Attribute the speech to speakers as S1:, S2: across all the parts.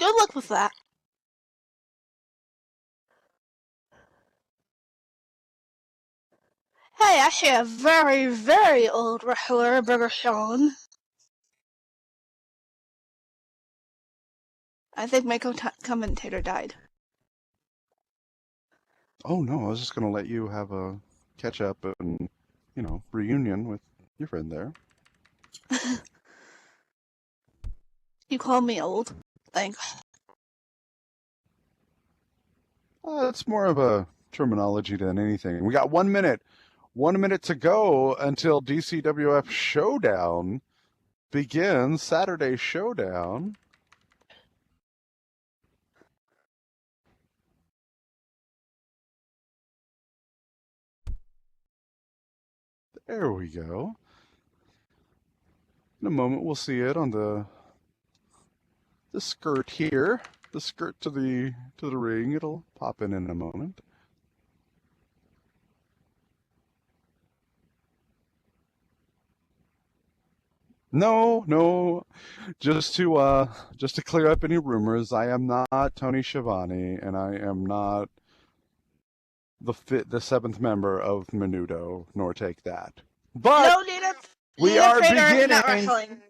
S1: Good luck with that. Hey, I see a very, very old wrestler, Burger Sean. I think my commentator died.
S2: Oh, no, I was just going to let you have a catch-up and, reunion with your friend there.
S1: You call me old. Thanks.
S2: It's more of a terminology than anything. We got 1 minute. 1 minute to go until DCWF Showdown begins. Saturday Showdown. There we go. In a moment, we'll see it on the skirt here. The skirt to the ring. It'll pop in a moment. No. Just to clear up any rumors, I am not Tony Schiavone, and I am not the seventh member of Menudo, nor take that. But
S1: no need of
S2: we are beginning.
S1: Not wrestling.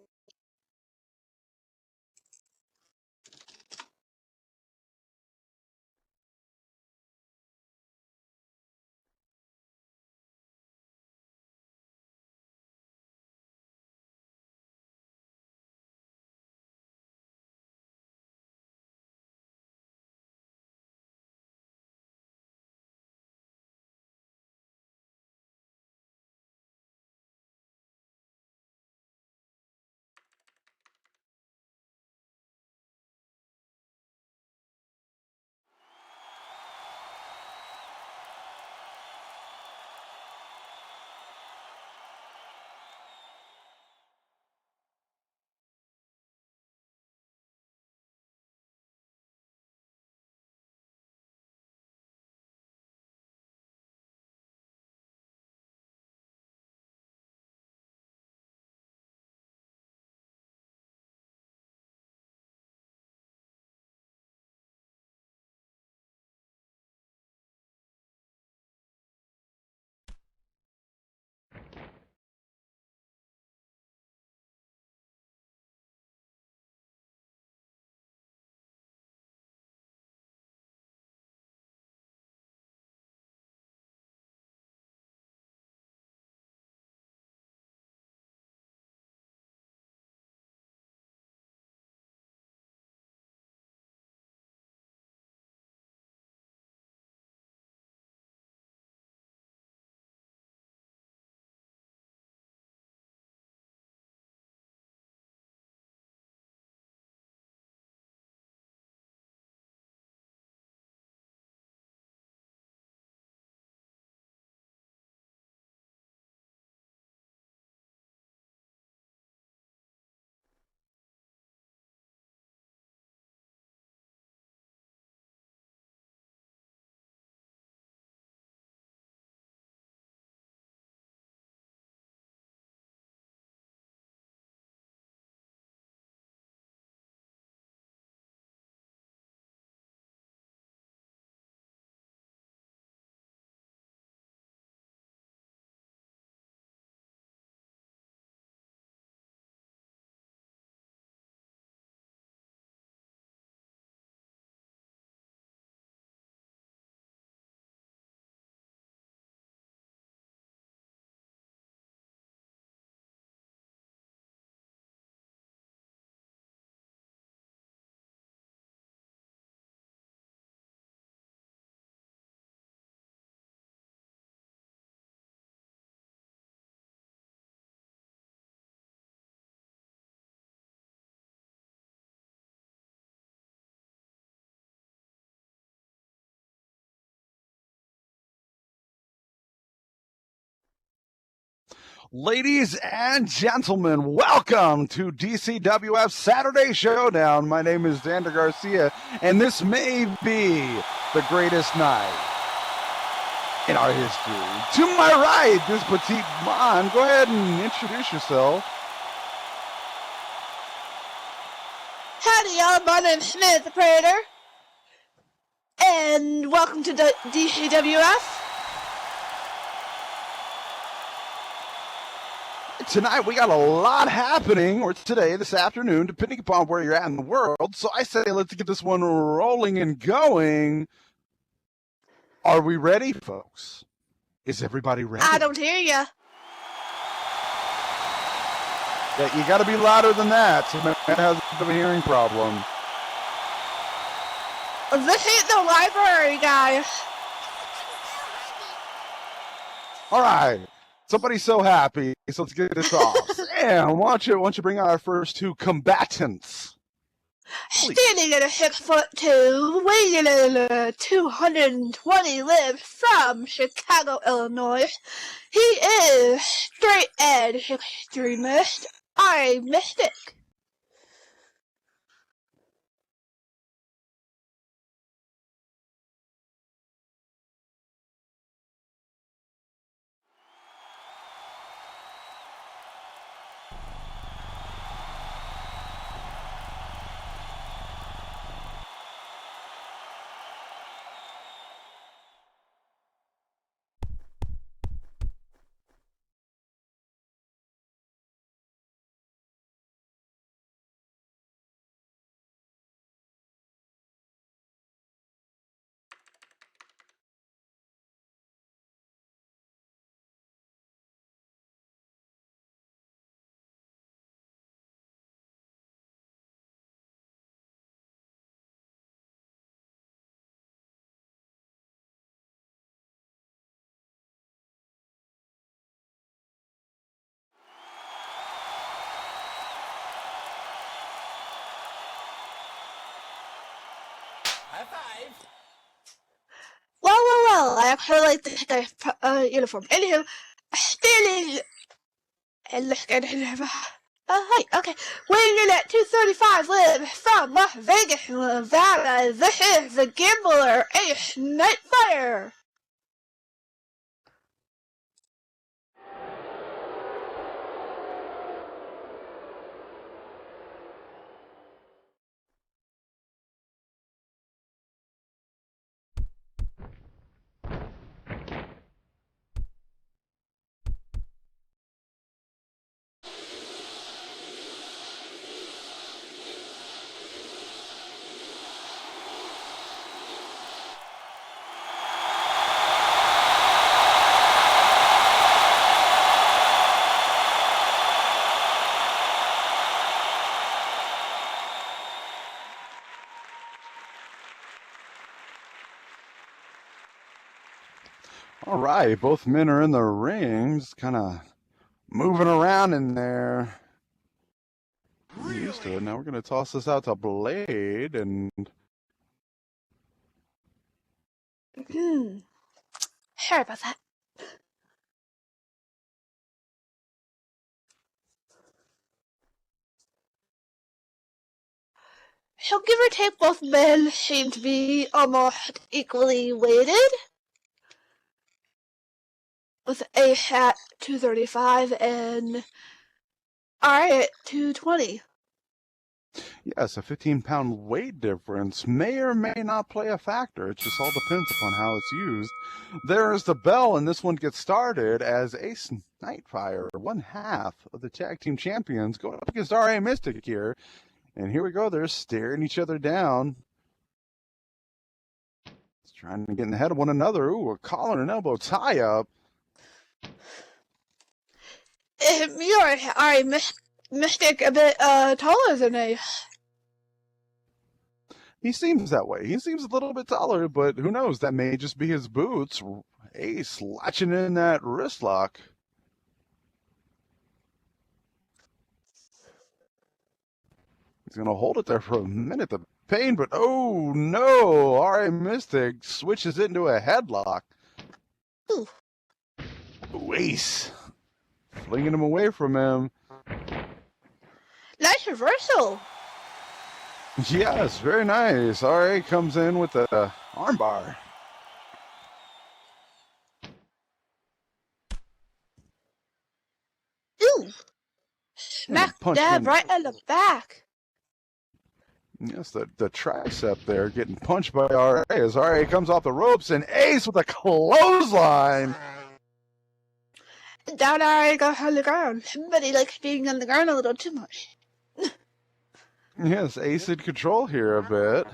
S2: Ladies and gentlemen, welcome to DCWF Saturday Showdown. My name is Xander Garcia, and this may be the greatest night in our history. To my right, this petite man. Go ahead and introduce yourself.
S1: Howdy, y'all. y'all. My name's Smith the Predator. And welcome to DCWF.
S2: Tonight we got a lot happening, or today, this afternoon, depending upon where you're at in the world. So I say let's get this one rolling and going. Are we ready, folks? Is everybody ready?
S1: I don't hear ya.
S2: Yeah, you got to be louder than that. So man has a hearing problem.
S1: This ain't the library, guys.
S2: All right. Somebody's so happy, so let's get this off. Sam, why don't you bring out our first two combatants?
S1: Standing at 6'2", weighing in 220 libs from Chicago, Illinois, he is straight edge extremist, I Mystic.
S3: High five.
S1: Well, I actually like the uniform. Anywho, standing and look at it. Hi, okay. Weighing in at 235 libs from Las Vegas, Nevada, this is the Gambler Ace Nightfire.
S2: All right, both men are in the ring, just kind of moving around in there. I'm used to it. Now we're going to toss this out to Blade, and
S1: Sorry about that. So give or take, both men seem to be almost equally weighted, with Ace at 235 and I at 220.
S2: yes, a 15-pound weight difference may or may not play a factor. It just all depends upon how it's used. There is the bell, and this one gets started as Ace Nightfire, one half of the tag team champions, going up against R.A. Mystic here. And here we go. They're staring each other down. It's trying to get in the head of one another. Ooh, a collar and elbow tie-up.
S1: You're R.A. Mystic a bit taller than Ace.
S2: He seems that way. He seems a little bit taller, but who knows? That may just be his boots. Ace latching in that wrist lock. He's going to hold it there for a minute. The pain, but oh no. R.A. Mystic switches into a headlock.
S1: Ooh.
S2: Ooh, Ace flinging him away from him.
S1: Nice reversal.
S2: Yes, very nice. R.A. comes in with the armbar.
S1: Ooh. Smack dab right in the back.
S2: Yes, the tricep there getting punched by RA as RA comes off the ropes and Ace with a clothesline.
S1: Down I go on the ground. But he likes being on the ground a little too much.
S2: Yes, Ace in control here a bit.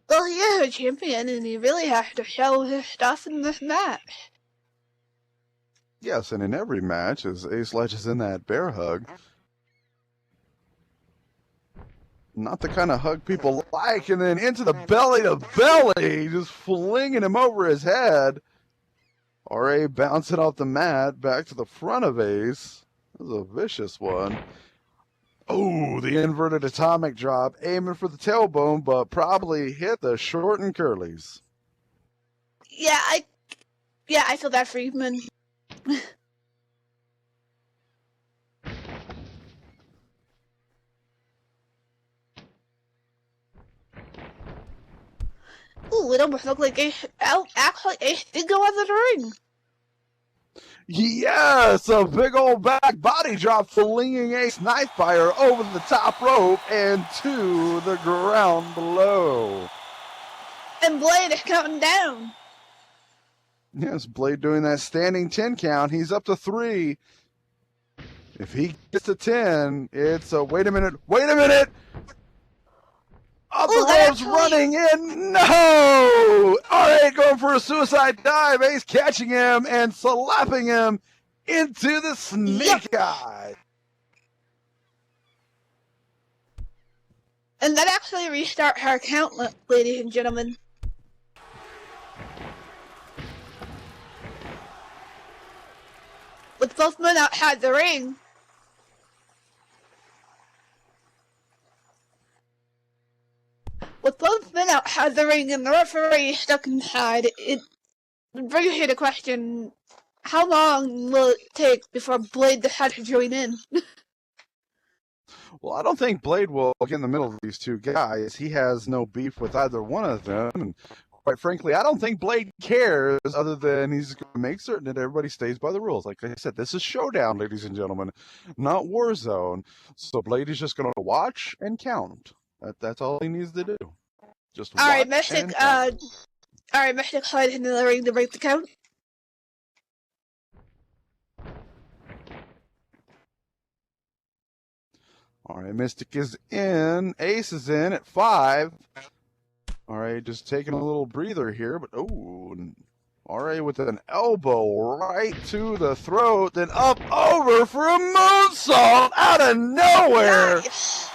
S1: Well, he is a champion and he really has to show his stuff in this match.
S2: Yes, and in every match as Ace ledges in that bear hug. Not the kind of hug people like, and then into the belly to belly, just flinging him over his head. RA bouncing off the mat back to the front of Ace. That was a vicious one. Oh, the inverted atomic drop, aiming for the tailbone, but probably hit the short and curlies.
S1: Yeah, I feel that for you, man. Ooh, it almost looked like Ace did go out of the ring.
S2: Yes, a big old back body drop flinging Ace Nightfire over the top rope and to the ground below.
S1: And Blade is counting down.
S2: Yes, Blade doing that standing 10 count. He's up to 3. If he gets to 10, it's a wait a minute. Up the ropes, running in. No! RA going for a suicide dive. Ace catching him and slapping him into the snake eye.
S1: And that actually restarts our count, ladies and gentlemen. With both men outside the ring. With both men outside the ring and the referee stuck inside, it brings you to question, how long will it take before Blade decides to join in?
S2: Well, I don't think Blade will get in the middle of these two guys. He has no beef with either one of them. And quite frankly, I don't think Blade cares other than he's going to make certain that everybody stays by the rules. Like I said, this is Showdown, ladies and gentlemen, not Warzone. So Blade is just going to watch and count. That's all he needs to do. Just watch.
S1: Alright, Mystic, slide into the ring to break the count.
S2: Alright, Mystic is in. Ace is in at 5. Alright, just taking a little breather here, but RA with an elbow right to the throat, then up over for a moonsault out of nowhere.
S1: Nice.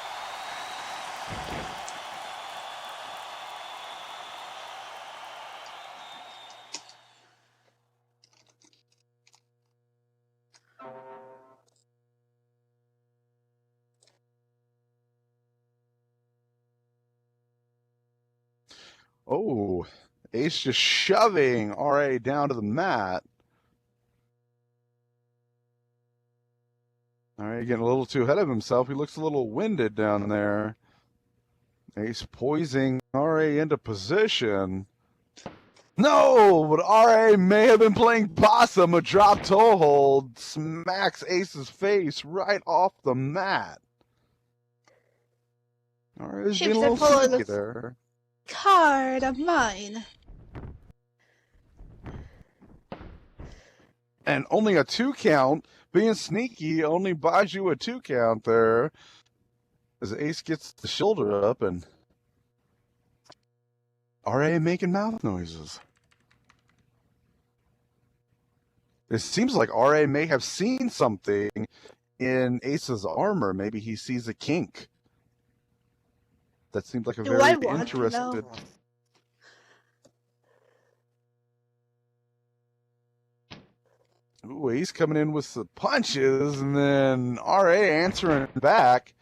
S2: Oh, Ace just shoving RA down to the mat. All right, getting a little too ahead of himself. He looks a little winded down there. Ace poising RA into position. No, but RA may have been playing possum. A drop toe hold smacks Ace's face right off the mat. RA's being a little sneaky there.
S1: Card of mine.
S2: And only a 2 count. Being sneaky only buys you a 2 count there. As Ace gets the shoulder up and RA making mouth noises. It seems like RA may have seen something in Ace's armor. Maybe he sees a kink. That seems like a very interesting. Ooh, he's coming in with the punches, and then RA answering back.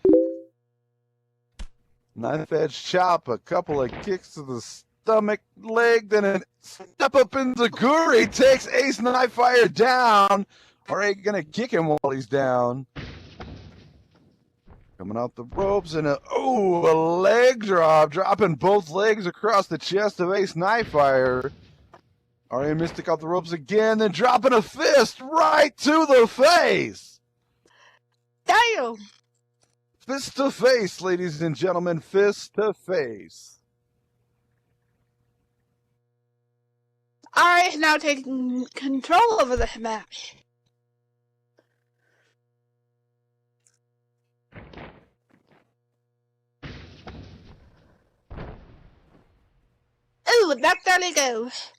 S2: Knife edge chop, a couple of kicks to the stomach, leg, then a step up into Guri, takes Ace Nightfire down. RA gonna kick him while he's down. Coming out the ropes and a leg drop, dropping both legs across the chest of Ace Nightfire. RA Mystic off the ropes again, then dropping a fist right to the face.
S1: Damn!
S2: Fist to face, ladies and gentlemen, fist to face.
S1: I is now taking control over the match. Ooh, there he goes.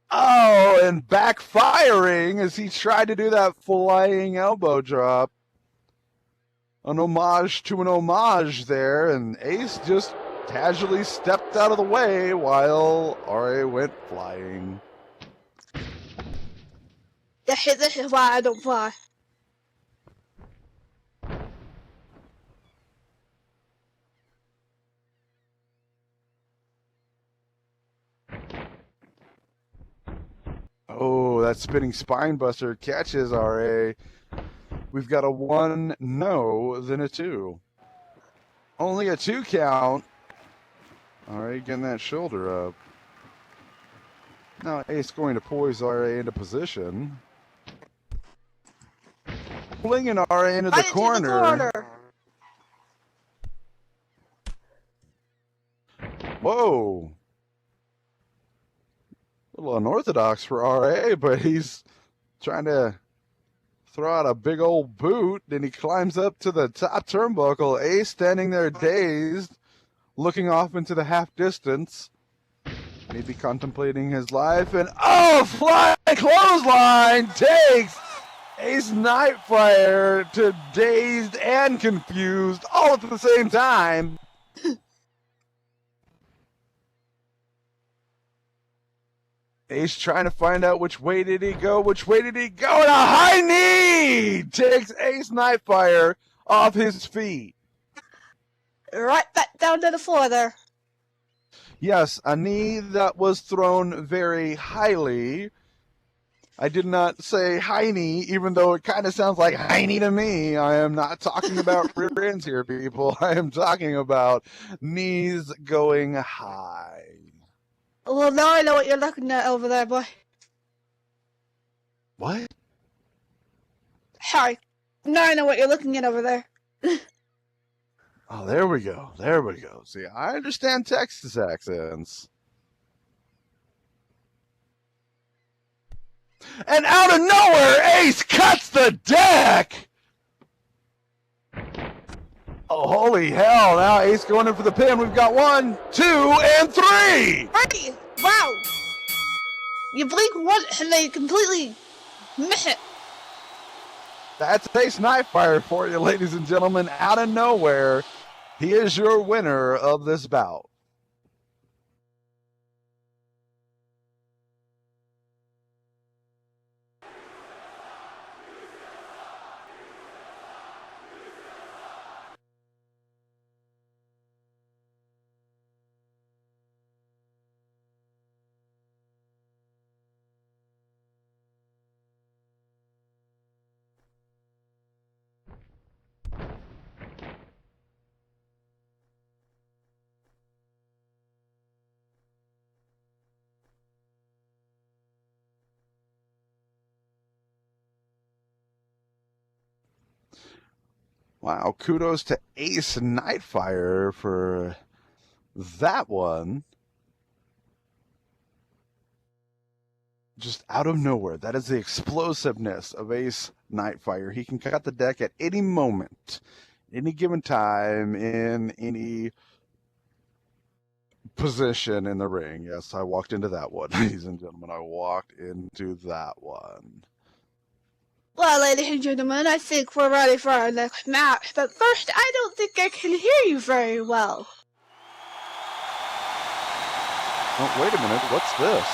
S2: Oh, and backfiring as he tried to do that flying elbow drop. An homage to an homage there, and Ace just casually stepped out of the way while RA went flying.
S1: This is why I don't fly.
S2: Oh, that spinning spine buster catches RA. We've got a 1, no, then a 2. Only a 2 count. RA getting that shoulder up. Now Ace going to poise RA into position. Flinging RA into the corner. Whoa. A little unorthodox for RA, but he's trying to throw out a big old boot, and he climbs up to the top turnbuckle. Ace standing there dazed, looking off into the half distance, maybe contemplating his life, and fly clothesline takes Ace Nightfire to dazed and confused all at the same time. Ace trying to find out which way did he go, and a high knee takes Ace Nightfire off his feet.
S1: Right back down to the floor there.
S2: Yes, a knee that was thrown very highly. I did not say high knee, even though it kind of sounds like high knee to me. I am not talking about rear ends here, people. I am talking about knees going high.
S1: Well, now I know what you're looking at over there, boy.
S2: What?
S1: Sorry. Now I know what you're looking at over there.
S2: Oh, there we go. There we go. See, I understand Texas accents. And out of nowhere, Ace cuts the deck! Oh, holy hell. Now Ace going in for the pin. We've got 1, 2, and 3!
S1: Hey! Wow! You blink once and they completely miss it.
S2: That's Ace Nightfire for you, ladies and gentlemen. Out of nowhere, he is your winner of this bout. Wow, kudos to Ace Nightfire for that one. Just out of nowhere. That is the explosiveness of Ace Nightfire. He can cut the deck at any moment, any given time, in any position in the ring. Yes, I walked into that one, ladies and gentlemen. I walked into that one.
S1: Well, ladies and gentlemen, I think we're ready for our next match. But first, I don't think I can hear you very well.
S2: Oh, wait a minute. What's this?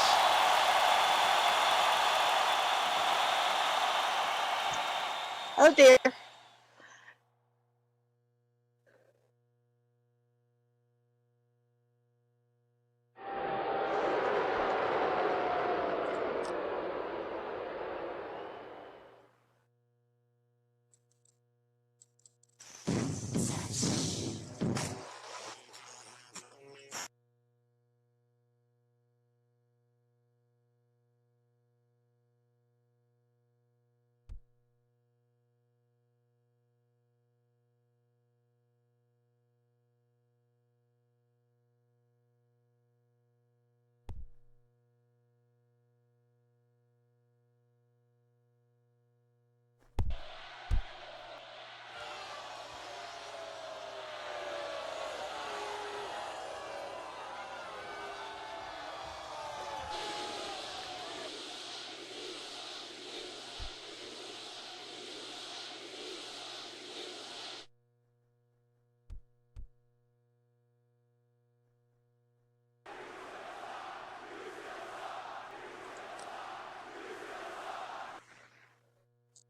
S1: Oh dear.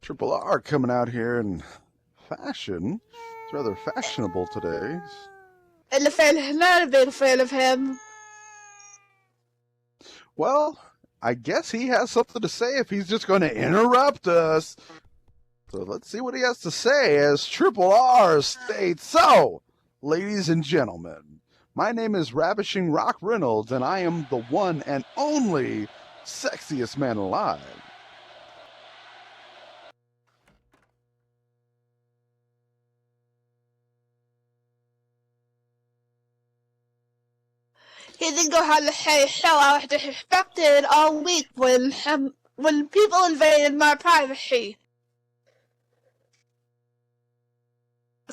S2: Triple R coming out here in fashion. It's rather fashionable today.
S1: And not a big fan of him.
S2: Well, I guess he has something to say if he's just going to interrupt us. So let's see what he has to say as Triple R states. So, ladies and gentlemen, my name is Ravishing Rock Reynolds, and I am the one and only sexiest man alive.
S1: He didn't go on the show. I was disrespected all week when people invaded my privacy.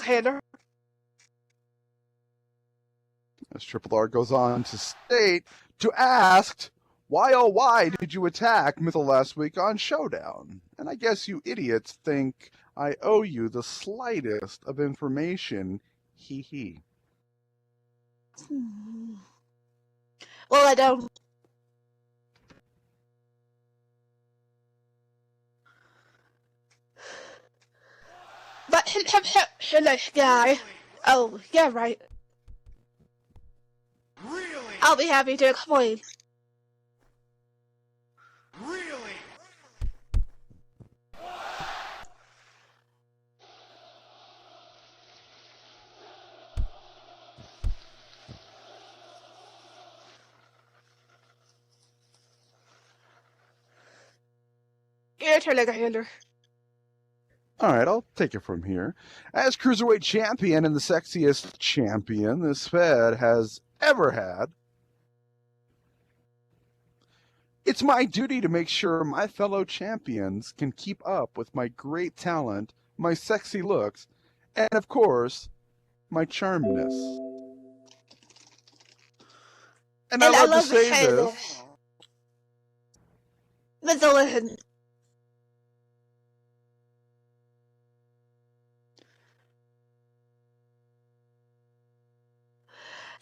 S1: Hater.
S2: As Triple R goes on to state, to ask, why oh why did you attack Mythal last week on Showdown? And I guess you idiots think I owe you the slightest of information, hee hee.
S1: Well, I don't. But he's nice guy. Oh, yeah, right.
S3: Really?
S1: I'll be happy to explain.
S3: Really?
S1: Your turn, Alexander.
S2: All right, I'll take it from here. As Cruiserweight Champion and the sexiest champion this Fed has ever had, it's my duty to make sure my fellow champions can keep up with my great talent, my sexy looks, and of course, my charmness. And I love to say this.
S1: Listen.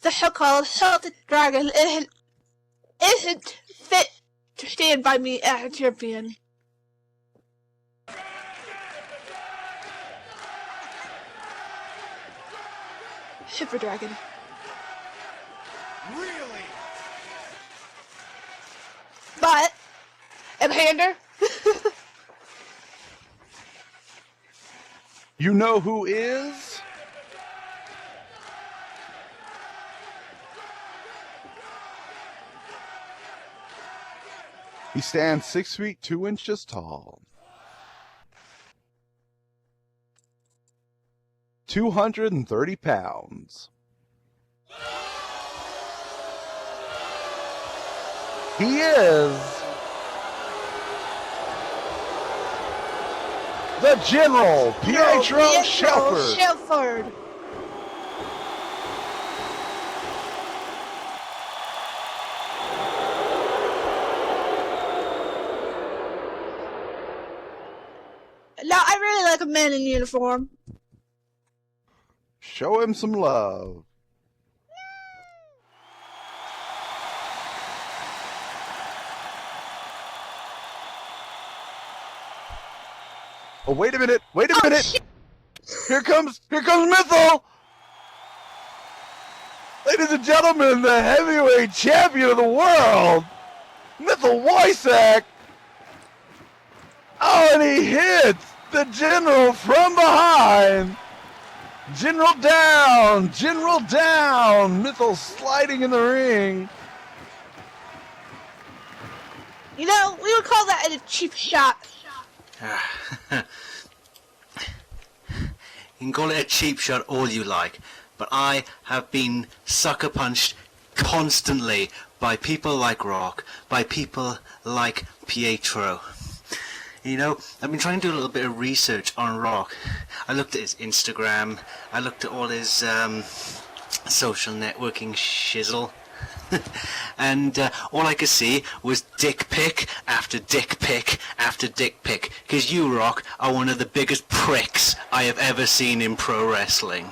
S1: The so-called Celtic Dragon isn't fit to stand by me as a champion. Super Dragon.
S3: Really?
S1: But, Alexander,
S2: You know who is? He stands 6 feet 2 inches tall. 230 pounds. He is the General Pietro
S1: Shelford. Now, I really like a man in uniform.
S2: Show him some love. Oh, wait a minute. Wait a minute.
S1: Shit.
S2: Here comes Mythal. Ladies and gentlemen, the heavyweight champion of the world, Mythal Wysak. Oh, and he hits the General from behind. General down. Mythal sliding in the ring.
S1: You know, we would call that a cheap shot.
S4: You can call it a cheap shot all you like, but I have been sucker punched constantly by people like Rock, by people like Pietro. You know, I've been trying to do a little bit of research on Rock. I looked at his Instagram, I looked at all his social networking shizzle. And all I could see was dick pic after dick pic after dick pic. Because you, Rock, are one of the biggest pricks I have ever seen in pro wrestling.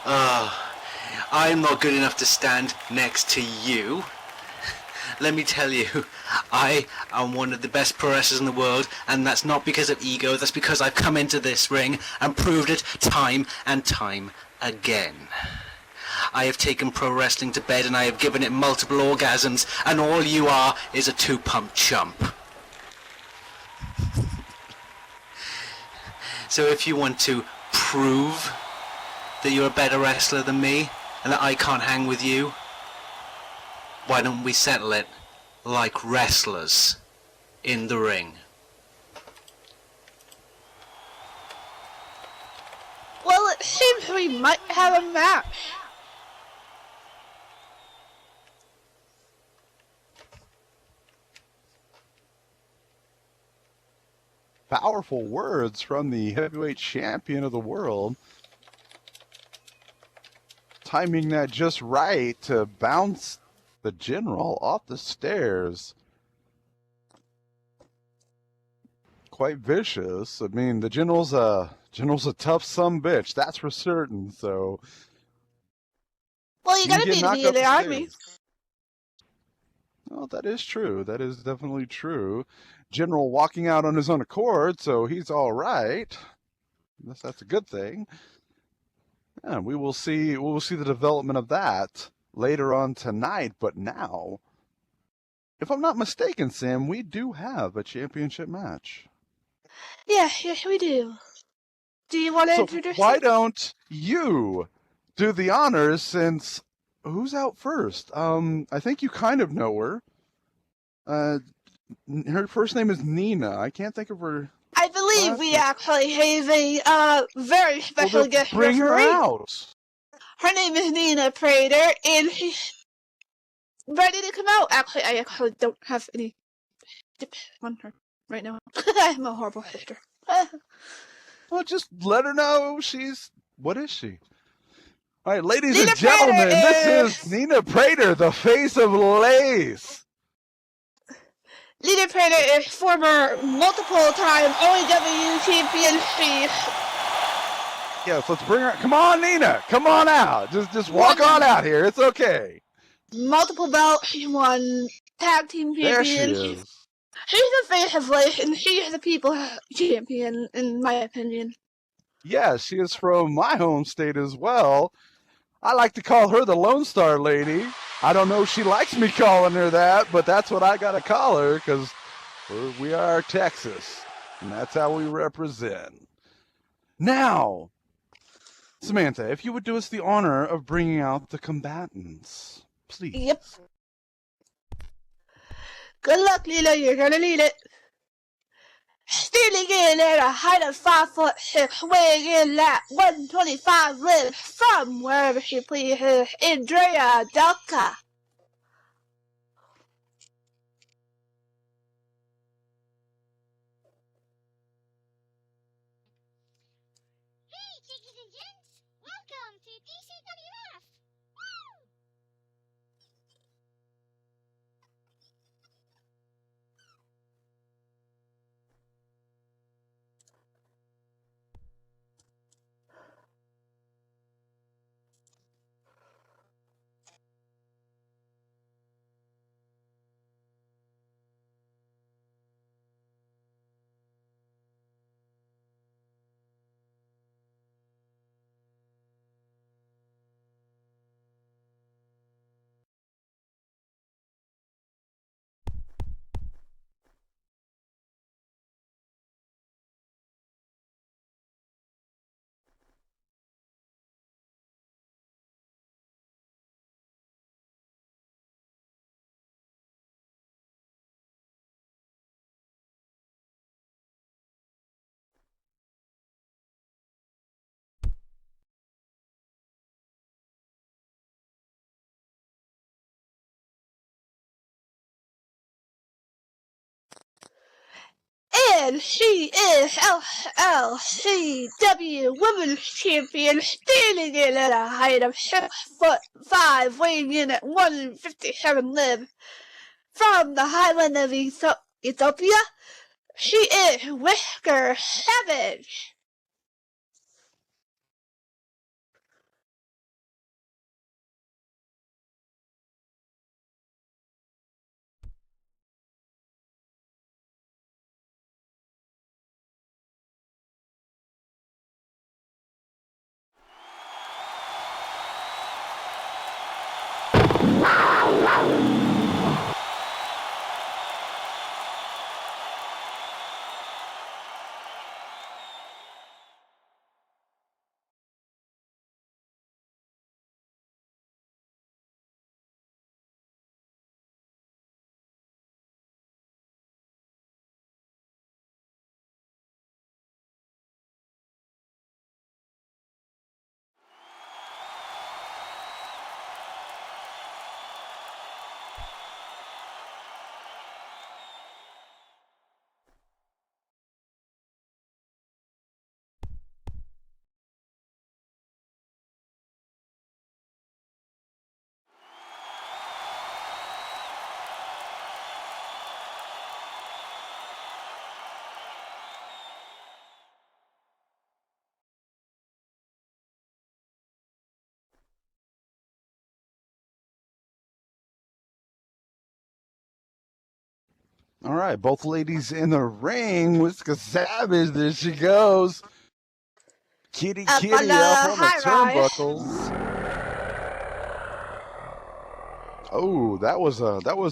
S4: I'm not good enough to stand next to you. let me tell you, I am one of the best pro wrestlers in the world, and that's not because of ego, that's because I've come into this ring and proved it time and time again. I have taken pro wrestling to bed and I have given it multiple orgasms, and all you are is a two-pump chump. So if you want to prove that you're a better wrestler than me and that I can't hang with you, why don't we settle it like wrestlers in the ring?
S1: Well, it seems we might have a match.
S2: Powerful words from the heavyweight champion of the world. Timing that just right to bounce the general off the stairs. Quite vicious. I mean, the general's a tough sumbitch, that's for certain. So,
S1: Well, you gotta
S2: get
S1: be to
S2: knocked
S1: be in
S2: up
S1: the
S2: the
S1: army.
S2: stairs. Well, that is true. That is definitely true. General walking out on his own accord, so he's all right. That's a good thing. Yeah, we will see the development of that later on tonight. But now, if I'm not mistaken, Sam, we do have a championship match.
S1: Yeah, yes, we do. Do you want to
S2: So
S1: introduce
S2: why
S1: it?
S2: don't you do the honors, since who's out first? I think you kind of know her. Her first name is Nina. I can't think of her.
S1: I believe we actually have a very special
S2: Well,
S1: guest
S2: bring her
S1: referee.
S2: out.
S1: Her name is Nina Prater, and she's ready to come out. Actually, I actually don't have any dip on her right now. I'm a horrible sister.
S2: Well, just let her know what is she? All right, ladies
S1: Nina
S2: and gentlemen,
S1: Prater
S2: this is Nina Prater, the face of Lace.
S1: Nina Prater is former multiple-time OEW champion.
S2: Yes, let's bring her. Come on, Nina. Come on out. Just walk on out here. It's okay.
S1: Multiple belts. She won tag team champion.
S2: There she is.
S1: She's the face of Lace, and she is the people champion, in my opinion.
S2: Yes, she is from my home state as well. I like to call her the Lone Star Lady. I don't know if she likes me calling her that, but that's what I got to call her, because we are Texas, and that's how we represent. Now, Samantha, if you would do us the honor of bringing out the combatants, please.
S1: Yep. Good luck, Lila. You're gonna need it. Standing in at a height of 5'6", weighing in at 125 libs, from wherever she pleases, Andrea Delka.
S3: Hey, chickies and gents! Welcome to DCWF! Woo!
S1: And she is LLCW Women's Champion, standing in at a height of 6'5", weighing in at 157 libs. From the highland of Ethiopia, she is Whisker Savage.
S2: All right, both ladies in the ring. Whisker Savage, there she goes. Kitty
S1: Up
S2: Kitty
S1: on the
S2: up on the
S1: high rise.
S2: turnbuckles. Oh, that was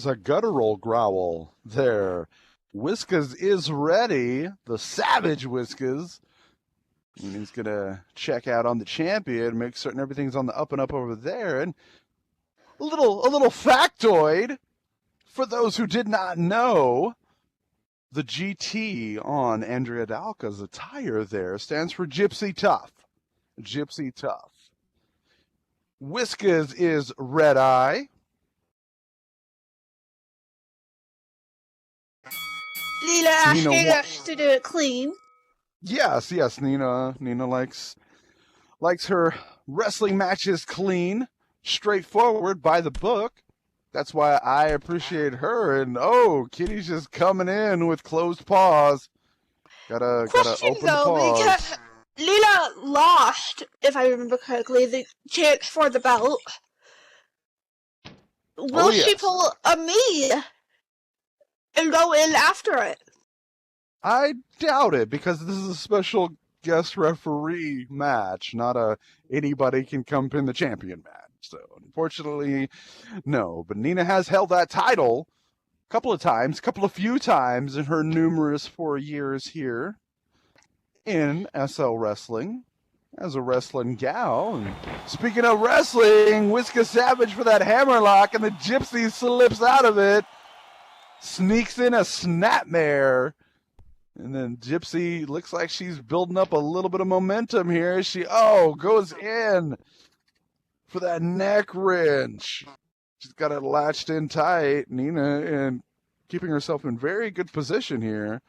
S2: a guttural growl there. Whiskers is ready. The Savage Whiskers. And he's gonna check out on the champion, make certain everything's on the up and up over there. And a little factoid for those who did not know. The GT on Andrea Dalka's attire there stands for Gypsy Tough. Gypsy Tough. Whiskers is Red Eye.
S1: Nina asking us to do it clean.
S2: Yes, Nina likes her wrestling matches clean, straightforward, by the book. That's why I appreciate her. And Kitty's just coming in with closed paws. Gotta open the paws.
S1: Because Lila lost, if I remember correctly, the chance for the belt. Will she pull a me and go in after it?
S2: I doubt it, because this is a special guest referee match, not a anybody can come pin the champion match. So unfortunately, no. But Nina has held that title a few times in her numerous 4 years here in SL Wrestling as a wrestling gal. And speaking of wrestling, Whisker Savage for that hammerlock, and the Gypsy slips out of it, sneaks in a snapmare. And then Gypsy looks like she's building up a little bit of momentum here. She goes in for that neck wrench. She's got it latched in tight, Nina, and keeping herself in very good position here.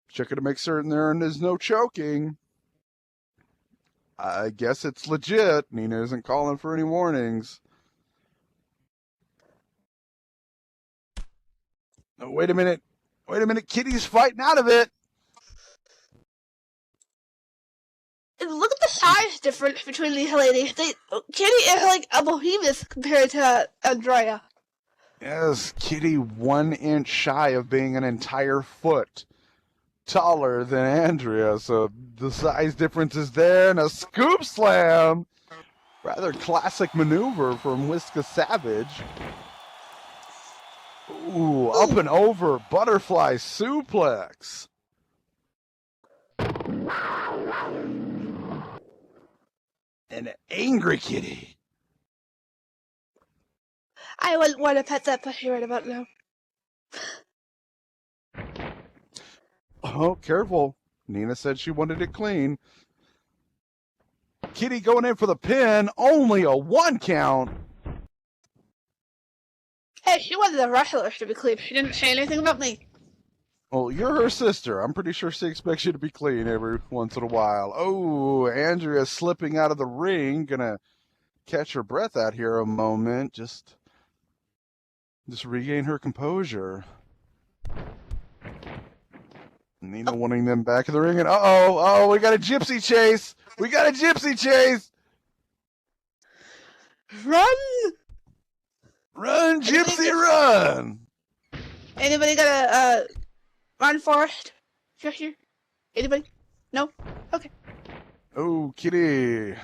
S2: Checking to make certain there is no choking. I guess it's legit. Nina isn't calling for any warnings. Oh, wait a minute. Kitty's fighting out of it.
S1: Look at the size difference between these ladies. Kitty is like a behemoth compared to Andrea.
S2: Yes, Kitty 1 inch shy of being an entire foot taller than Andrea. So the size difference is there, and a scoop slam. Rather classic maneuver from Whisker Savage. Ooh, up and over, butterfly suplex. An angry Kitty.
S1: I wouldn't want to pet that puppy right about now.
S2: Oh, careful. Nina said she wanted it clean. Kitty going in for the pin. Only a 1 count.
S1: Hey, she wanted the wrestlers to be clean. She didn't say anything about me.
S2: Well, you're her sister. I'm pretty sure she expects you to be clean every once in a while. Oh, Andrea slipping out of the ring. Gonna catch her breath out here a moment. Just regain her composure. Nina wanting them back in the ring. And we got a gypsy chase. Run, gypsy, run!
S1: Anybody got a run for it? Here? Anybody? No? Okay.
S2: Oh, Kitty.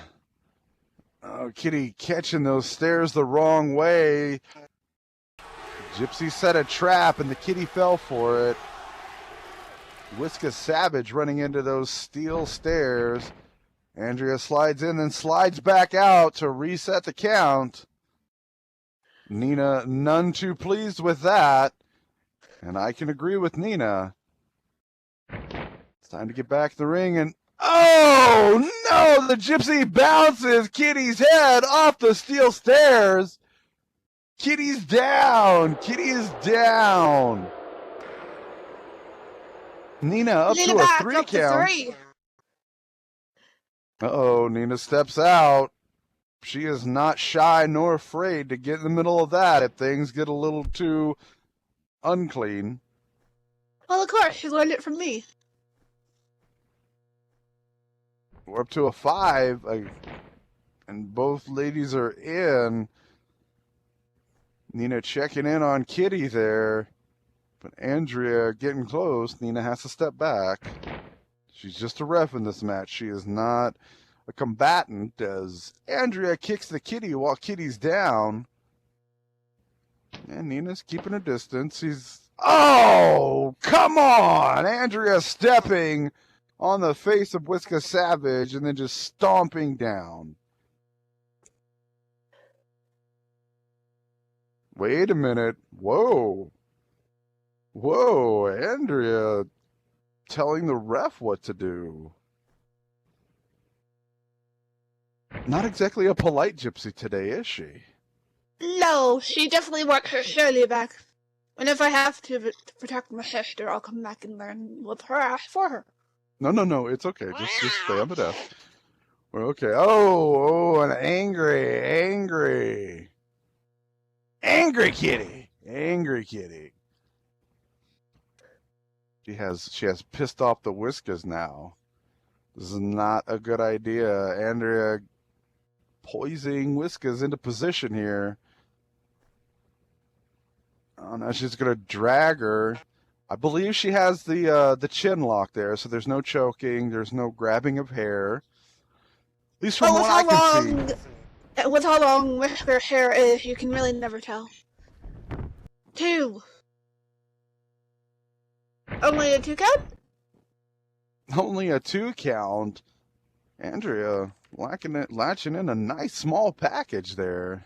S2: Oh, Kitty catching those stairs the wrong way. Gypsy set a trap, and the Kitty fell for it. Whisker Savage running into those steel stairs. Andrea slides in, then slides back out to reset the count. Nina none too pleased with that. And I can agree with Nina. It's time to get back to the ring, and oh no! The Gypsy bounces Kitty's head off the steel stairs. Kitty's down. Kitty is down. Nina up to a 3 count. Nina steps out. She is not shy nor afraid to get in the middle of that if things get a little too unclean.
S1: Well, of course, she learned it from me.
S2: We're up to a 5, and both ladies are in. Nina checking in on Kitty there. But Andrea getting close. Nina has to step back. She's just a ref in this match. She is not a combatant, as Andrea kicks the kitty while Kitty's down. And Nina's keeping her distance. Oh, come on! Andrea stepping on the face of Whisker Savage and then just stomping down. Wait a minute. Whoa. Whoa, Andrea telling the ref what to do. Not exactly a polite gypsy today, is she?
S1: No, she definitely wants her Shirley back. Whenever I have to protect my sister, I'll come back and learn with her for her.
S2: No, it's okay. Just stay on the desk. We're okay. Oh, an angry kitty. Angry kitty. She has pissed off the Whiskers now. This is not a good idea. Andrea poising Whiskers into position here. Oh, now she's gonna drag her. I believe she has the chin lock there, so there's no choking, there's no grabbing of hair. At least from what I can see.
S1: With how long Whisker hair is, you can really never tell. 2. Only a 2 count?
S2: Only a 2 count. Andrea latching in a nice small package there.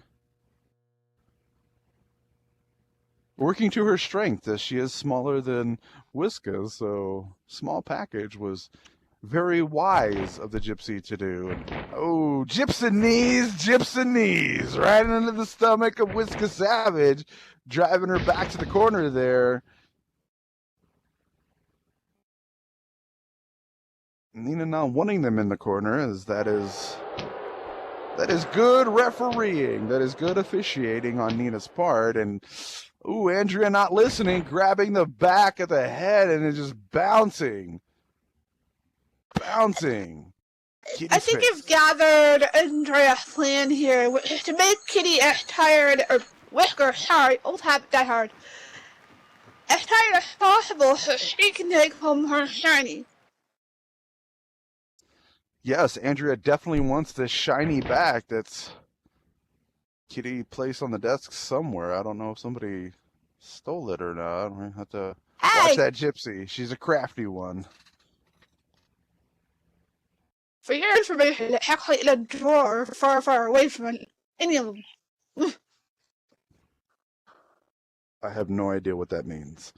S2: Working to her strength, as she is smaller than Whisker, so small package was very wise of the gypsy to do. And, oh, gypsy knees, right into the stomach of Whisker Savage, driving her back to the corner there. Nina not wanting them in the corner, as that is good refereeing. That is good officiating on Nina's part. And ooh, Andrea not listening, grabbing the back of the head and then just bouncing. Kitty's
S1: I think
S2: face.
S1: you've gathered Andrea's plan here, which is to make Kitty as tired, or Whisker, sorry, old habit die hard, as tired as possible so she can take home her shiny.
S2: Yes, Andrea definitely wants this shiny back that's Kitty placed on the desk somewhere. I don't know if somebody stole it or not. We have to watch that gypsy. She's a crafty one.
S1: For your information, it's actually in a drawer far, far away from any of them.
S2: I have no idea what that means.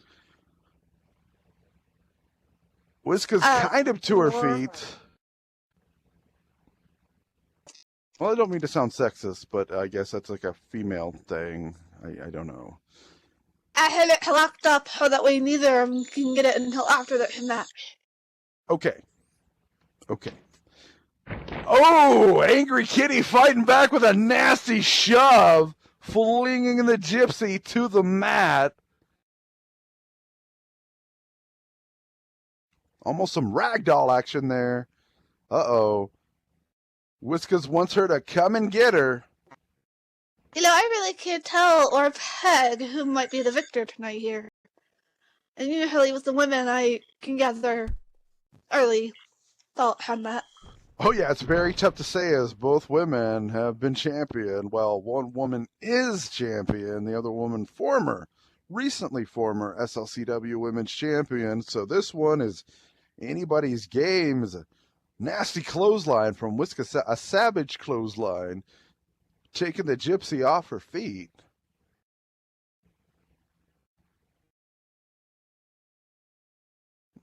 S2: Whiska's kind of to her feet. Well, I don't mean to sound sexist, but I guess that's like a female thing. I don't know.
S1: I had it locked up so that way neither of them can get it until after the match.
S2: Okay. Oh, Angry Kitty fighting back with a nasty shove, flinging the gypsy to the mat. Almost some ragdoll action there. Uh-oh. Whiskers wants her to come and get her.
S1: You know, I really can't tell or peg who might be the victor tonight here. And usually with the women, I can gather early thought on that.
S2: Oh yeah, it's very tough to say, as both women have been champion. Well, one woman is champion, the other woman recently former SLCW Women's Champion. So this one is anybody's game. Is a nasty clothesline from Whisker, a savage clothesline, taking the gypsy off her feet.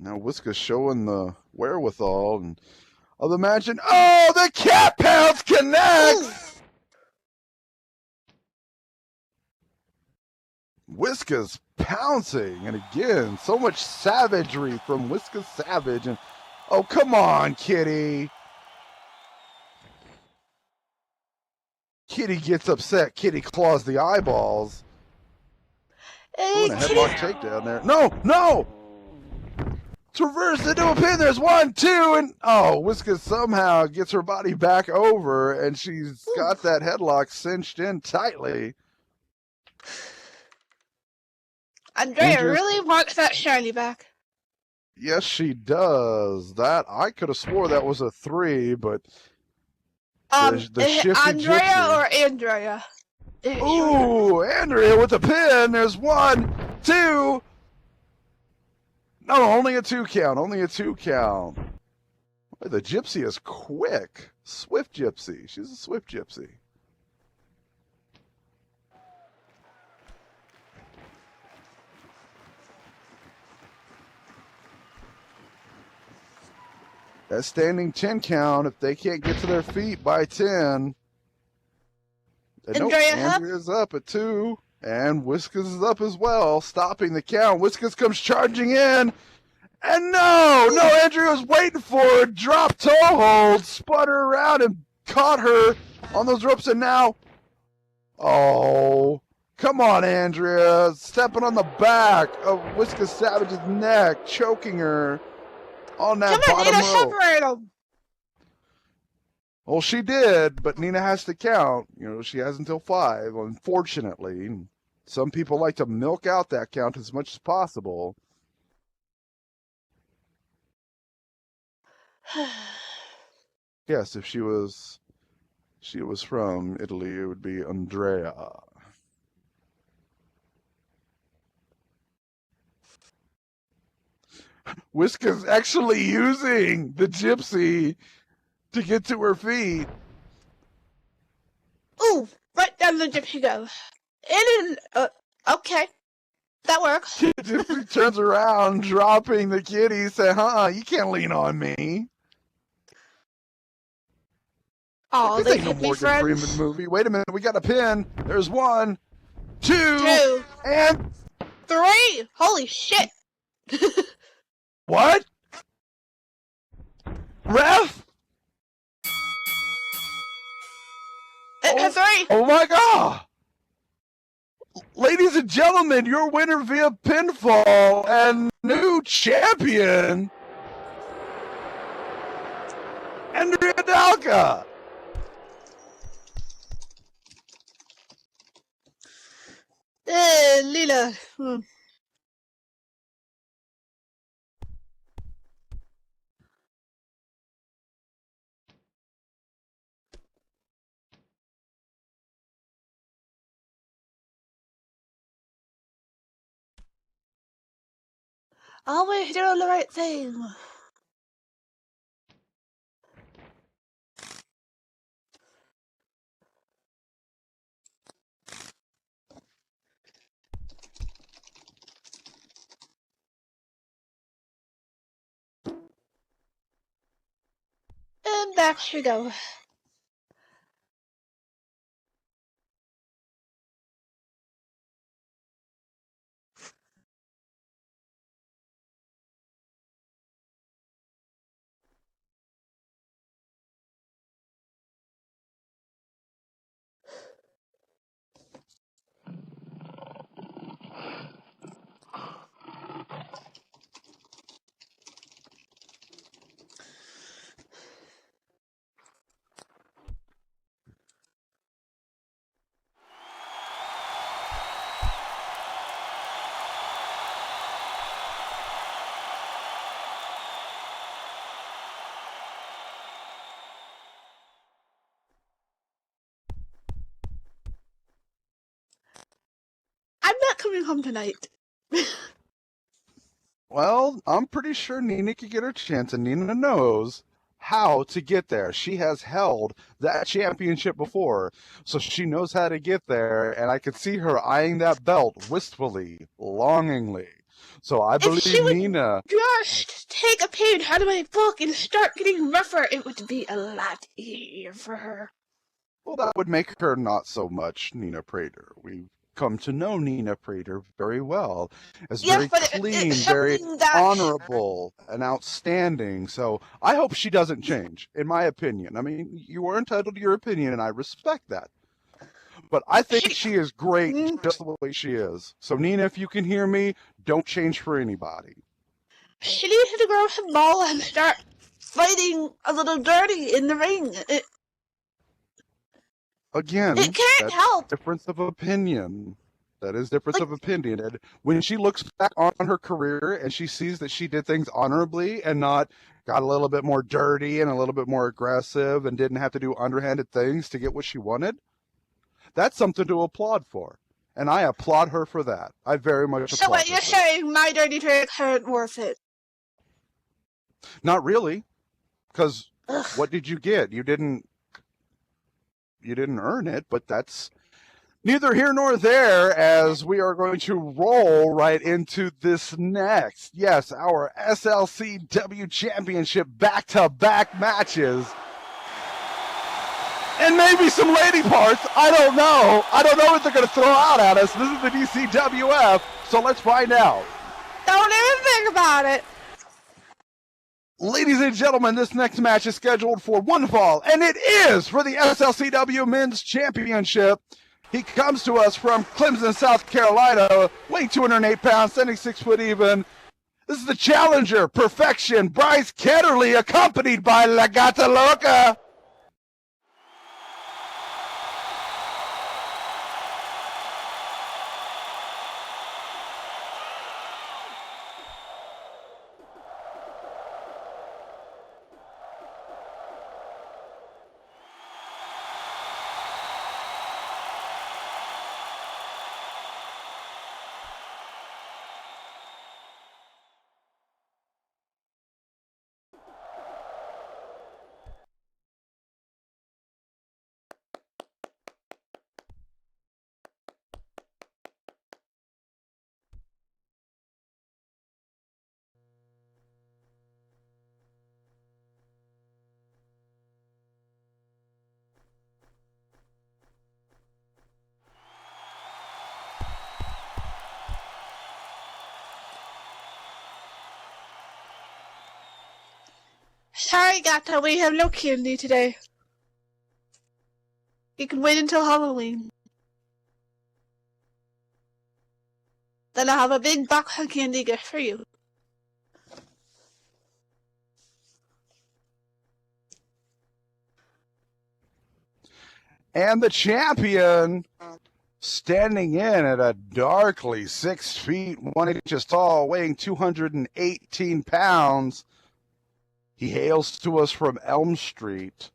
S2: Now Whisker's showing the wherewithal and I'll imagine. Oh, the cat pounce connects! Whisker's pouncing, and again, so much savagery from Whisker Savage. And oh, come on, Kitty. Kitty gets upset. Kitty claws the eyeballs.
S1: Hey,
S2: a headlock takedown there. No! Traverse into a pin. There's 1, 2, and oh, Whisker somehow gets her body back over, and she's got that headlock cinched in tightly.
S1: Andrea
S2: Andrea's-
S1: really wants that shiny back.
S2: Yes, she does. That I could have swore that was a 3, but the
S1: Is it
S2: shifty
S1: Andrea
S2: gypsy.
S1: or Andrea?
S2: Ooh, Andrea with the pin. There's 1, 2. No, only a 2 count. Only a 2 count. Boy, the gypsy is quick. Swift gypsy. She's a swift gypsy. That standing 10 count, if they can't get to their feet by 10. Nope, Andrea's up at 2. And Whiskas is up as well, stopping the count. Whiskas comes charging in. And no, Andrea was waiting for her. Drop toe hold, spun her around and caught her on those ropes. And now, oh, come on, Andrea. Stepping on the back of Whiskas Savage's neck, choking her on that bottom
S1: Nina,
S2: rope.
S1: separate them.
S2: Well, she did, but Nina has to count. You know, she has until 5, unfortunately. Some people like to milk out that count as much as possible. Yes, if she was from Italy, it would be Andrea. Whiskas actually using the gypsy to get to her feet.
S1: Ooh, right down the gypsy goes. Okay. That works.
S2: Gypsy turns around, dropping the kitty, saying, you can't lean on me.
S1: Oh,
S2: This
S1: they
S2: ain't no
S1: could be
S2: Morgan
S1: friends.
S2: Freeman movie. Wait a minute, we got a pin. There's 1, 2,
S1: 2,
S2: and
S1: 3. Holy shit.
S2: what? Ref?
S1: It's a 3.
S2: Oh my god! Ladies and gentlemen, your winner via pinfall and new champion, Andrea Dalka.
S1: Lila. Always doing the right thing. And back she goes. I'm not coming home tonight.
S2: Well, I'm pretty sure Nina could get her chance, and Nina knows how to get there. She has held that championship before, so she knows how to get there, and I could see her eyeing that belt wistfully, longingly. So I
S1: If she
S2: believe
S1: would
S2: Nina.
S1: just take a page out of my book and start getting rougher, it would be a lot easier for her.
S2: Well, that would make her not so much Nina Prater. We've come to know Nina Prater very well as
S1: Yes,
S2: very
S1: but
S2: clean,
S1: it's
S2: very
S1: something that-
S2: honorable, and outstanding. So I hope she doesn't change, in my opinion. I mean, you are entitled to your opinion, and I respect that. But I think she is great just the way she is. So Nina, if you can hear me, don't change for anybody.
S1: She needs to grow some ball and start fighting a little dirty in the ring.
S2: Again,
S1: It can't
S2: that's
S1: help.
S2: difference of opinion. That is difference of opinion. And when she looks back on her career and she sees that she did things honorably and not got a little bit more dirty and a little bit more aggressive and didn't have to do underhanded things to get what she wanted, that's something to applaud for. And I applaud her for that. I very much applaud
S1: So what
S2: her
S1: you're
S2: for that.
S1: saying, my dirty tricks aren't worth it?
S2: Not really, because
S1: Ugh.
S2: what did you get? You didn't earn it, but that's neither here nor there, as we are going to roll right into this next. Yes, our SLCW Championship back-to-back matches. And maybe some lady parts. I don't know. I don't know what they're going to throw out at us. This is the DCWF, so let's find out.
S1: Don't even think about it.
S2: Ladies and gentlemen, this next match is scheduled for one fall, and it is for the SLCW Men's Championship. He comes to us from Clemson, South Carolina, weighing 208 pounds, standing 6 foot even. This is the challenger, Perfection, Bryce Ketterly, accompanied by La Gata Loca.
S1: Sorry, Gata, we have no candy today. You can wait until Halloween. Then I'll have a big box of candy gift for you.
S2: And the champion, standing in at a darkly 6 feet 1 inches tall, weighing 218 pounds. He hails to us from Elm Street.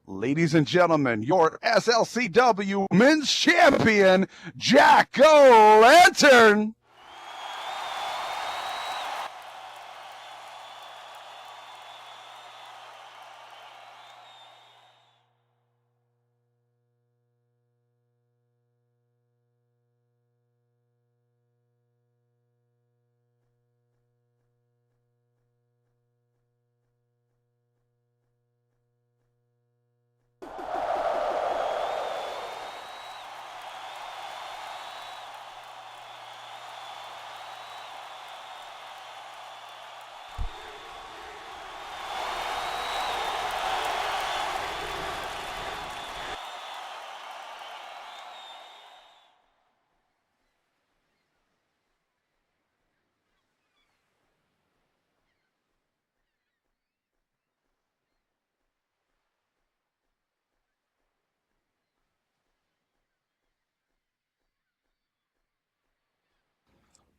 S2: Ladies and gentlemen, your SLCW Men's Champion, Jack-O-Lantern.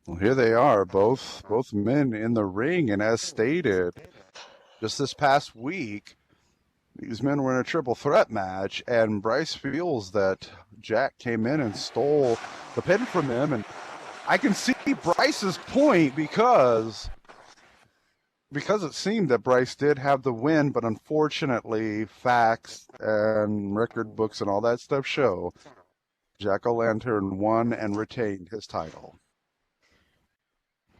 S2: Well, here they are, both men in the ring, and as stated, just this past week, these men were in a triple threat match, and Bryce feels that Jack came in and stole the pin from him, and I can see Bryce's point because it seemed that Bryce did have the win, but unfortunately, facts and record books and all that stuff show Jack-O-Lantern won and retained his title.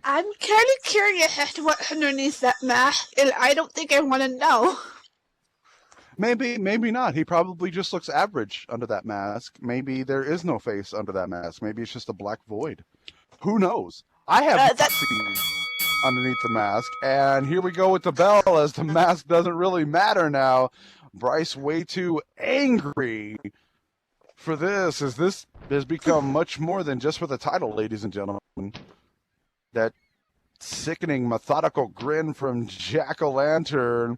S1: I'm kind of curious as to what's underneath that mask, and I don't think I want to know.
S2: Maybe not. He probably just looks average under that mask. Maybe there is no face under that mask. Maybe it's just a black void. Who knows? I have not seen underneath the mask. And here we go with the bell, as the mask doesn't really matter now. Bryce way too angry for this, as this has become much more than just for the title, ladies and gentlemen. That sickening, methodical grin from Jack-O-Lantern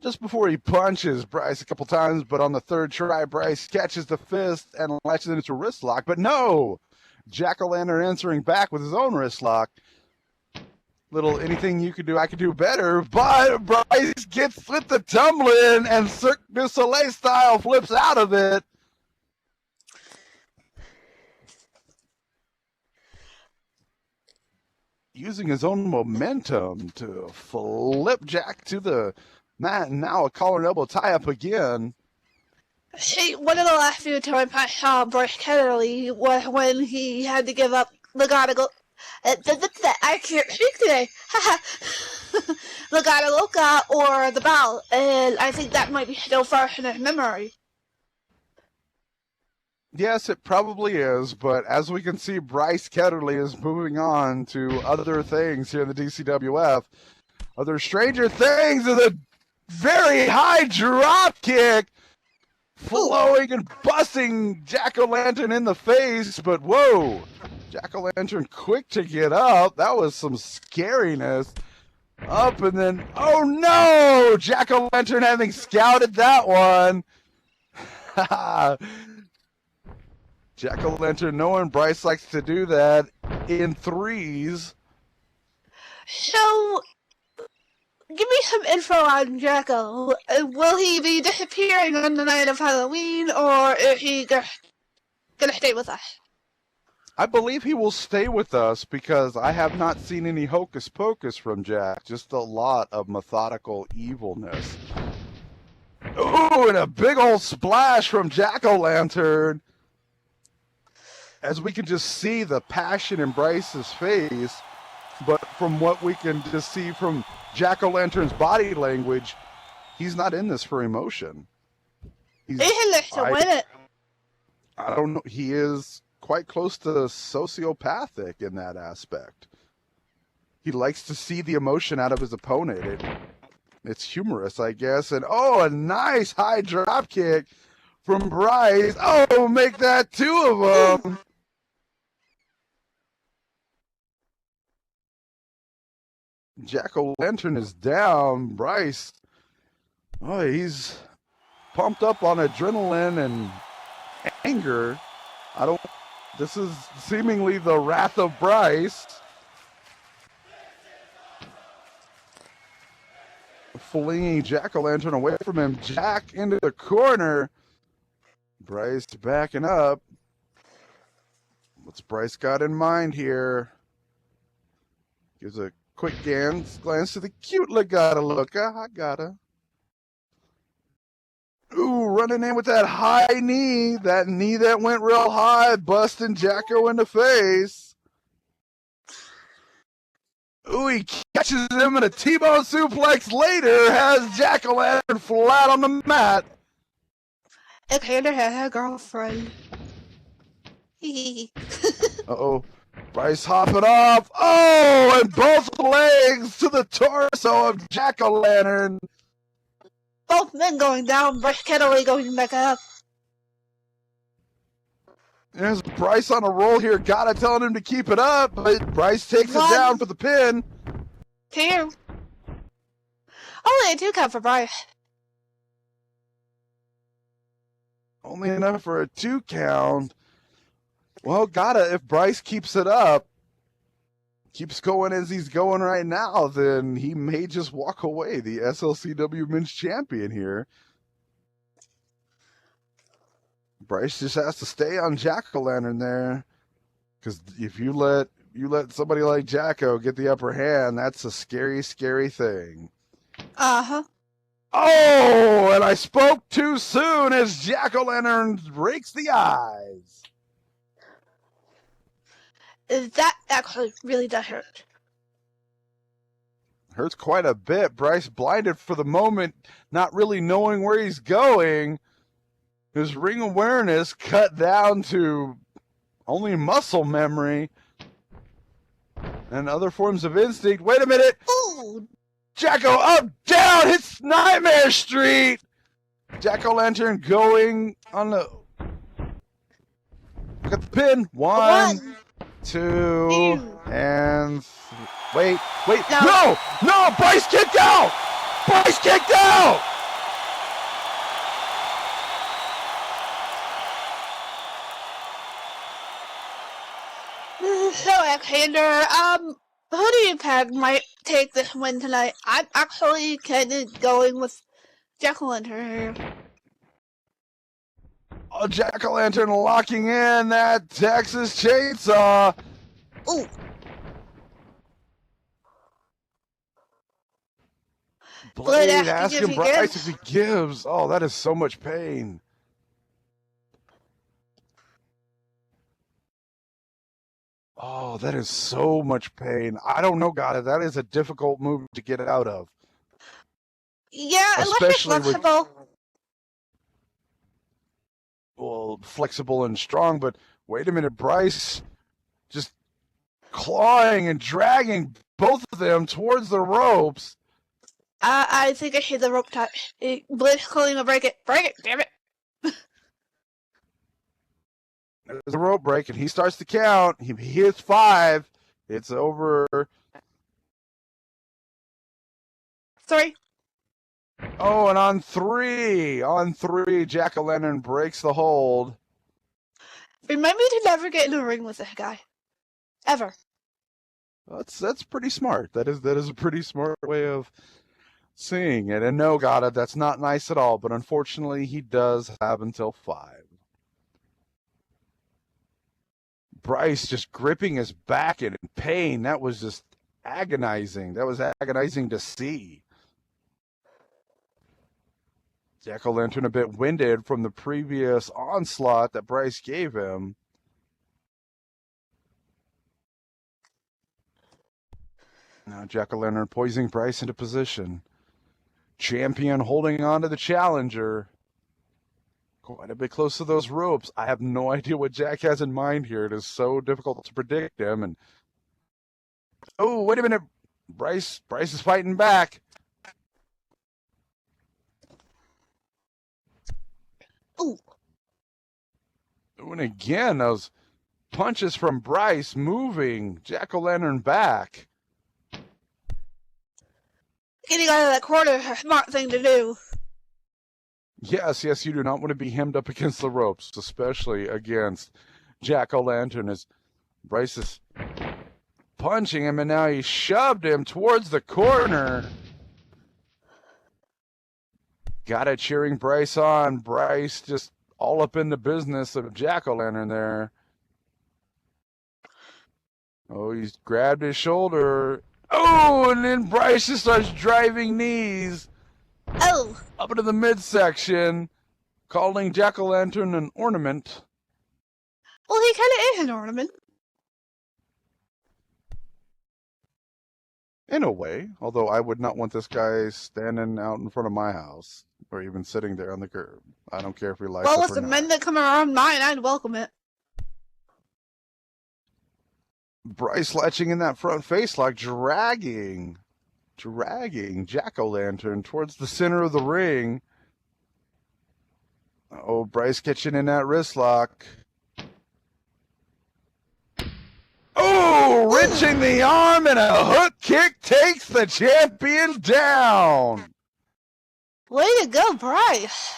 S2: just before he punches Bryce a couple times, but on the third try, Bryce catches the fist and latches it into a wrist lock. But no! Jack-o'-lantern answering back with his own wrist lock. Little anything you could do, I could do better. But Bryce gets with the tumbling and Cirque du Soleil style flips out of it. Using his own momentum to flip Jack to the mat, and now a collar and elbow tie up again.
S1: See, one of the last few times I saw Bryce Kennedy was when he had to give up Legado. I can't speak today. Legado Loca or the Bell, and I think that might be still fresh in his memory.
S2: Yes, it probably is, but as we can see, Bryce Ketterly is moving on to other things here in the DCWF. Other stranger things is a very high drop kick, flowing and busting Jack-o'-lantern in the face, but whoa, Jack-o'-lantern quick to get up. That was some scariness. Up and then, oh no, Jack-o'-lantern having scouted that one. Jack-o'-lantern knowing Bryce likes to do that in threes.
S1: So, give me some info on Jacko. Will he be disappearing on the night of Halloween, or is he gonna stay with us?
S2: I believe he will stay with us because I have not seen any hocus pocus from Jack. Just a lot of methodical evilness. Ooh, and a big old splash from Jack-o'-lantern. As we can just see the passion in Bryce's face, but from what we can just see from Jack-o'-lantern's body language, he's not in this for emotion.
S1: He looks to win it.
S2: I don't know. He is quite close to sociopathic in that aspect. He likes to see the emotion out of his opponent. It's humorous, I guess. And oh, a nice high drop kick from Bryce. Oh, make that two of them. Jack-o'-lantern is down. Bryce, oh, he's pumped up on adrenaline and anger. This is seemingly the wrath of Bryce. Flinging Jack-o'-lantern away from him. Jack into the corner. Bryce backing up. What's Bryce got in mind here? Gives a quick glance to the cute Legado Loca. I gotta. Ooh, running in with that high knee. That knee that went real high, busting Jacko in the face. Ooh, he catches him in a T-bone suplex later, has Jack-o'-lantern flat on the mat.
S1: And Hannah had a girlfriend.
S2: Uh-oh. Bryce hopping off. Oh, and both legs to the torso of Jack-o'-lantern.
S1: Both men going down, Bryce Kennedy going back up.
S2: There's Bryce on a roll here. Gotta telling him to keep it up, but Bryce takes it down for the pin.
S1: 2. Only a 2 count for Bryce.
S2: Only enough for a 2 count. Well, if Bryce keeps it up, keeps going as he's going right now, then he may just walk away, the SLCW Men's Champion here. Bryce just has to stay on Jack-o'-lantern there, because if you let somebody like Jacko get the upper hand, that's a scary, scary thing.
S1: Uh-huh.
S2: Oh, and I spoke too soon as Jack-o'-lantern rakes the eyes.
S1: That actually really does hurt.
S2: Hurts quite a bit. Bryce blinded for the moment, not really knowing where he's going. His ring awareness cut down to only muscle memory and other forms of instinct. Wait a minute.
S1: Ooh.
S2: Jacko up, down, hits Nightmare Street. Jack-o'-lantern going on the... Got the pin. 1, 2, and... Wait. No, Bryce kicked out. Bryce kicked out.
S1: So, Alexander, who do you think might take this win tonight? I'm actually kind of going with Jack-o'-lantern here.
S2: Oh, Jack-o'-lantern locking in that Texas chainsaw.
S1: Ooh.
S2: Blade asking Bryce if he gives. Oh, that is so much pain. Oh, that is so much pain. I don't know, God, that is a difficult move to get out of.
S1: Yeah,
S2: especially
S1: unless you're flexible.
S2: Well, flexible and strong, but wait a minute, Bryce just clawing and dragging both of them towards the ropes.
S1: I think I hit the rope tie. Blade's calling to break it. Break it, damn it.
S2: There's a rope break, and he starts to count. He hits 5. It's over.
S1: 3.
S2: Oh, and on 3, Jack-o'-lantern breaks the hold.
S1: Remember to never get in a ring with that guy. Ever.
S2: That's pretty smart. That is a pretty smart way of seeing it. And no, Gata, that's not nice at all. But unfortunately, he does have until 5. Bryce just gripping his back in pain. That was just agonizing. That was agonizing to see. Jack-o'-lantern a bit winded from the previous onslaught that Bryce gave him. Now Jack-o'-lantern poising Bryce into position. Champion holding on to the challenger. Quite a bit close to those ropes. I have no idea what Jack has in mind here. It is so difficult to predict him. And oh, wait a minute. Bryce is fighting back.
S1: Ooh.
S2: And again, those punches from Bryce moving Jack-o'-lantern back.
S1: Getting out of that corner is a smart thing to do.
S2: Yes, you do not want to be hemmed up against the ropes, especially against Jack-o'-lantern, as Bryce is punching him, and now he shoved him towards the corner. Got it, cheering Bryce on. Bryce just all up in the business of Jack-o'-lantern there. Oh, he's grabbed his shoulder. Oh, and then Bryce just starts driving knees.
S1: Oh.
S2: Up into the midsection, calling Jack-o'-lantern an ornament.
S1: Well, he kind of is an ornament.
S2: In a way, although I would not want this guy standing out in front of my house or even sitting there on the curb. I don't care if he likes it or not.
S1: Well, with the men that come around mine, I'd welcome it.
S2: Bryce latching in that front face lock, dragging Jack-o'-lantern towards the center of the ring. Oh, Bryce catching in that wrist lock. Oh, wrenching the arm, and a hook kick takes the champion down.
S1: Way to go, Bryce.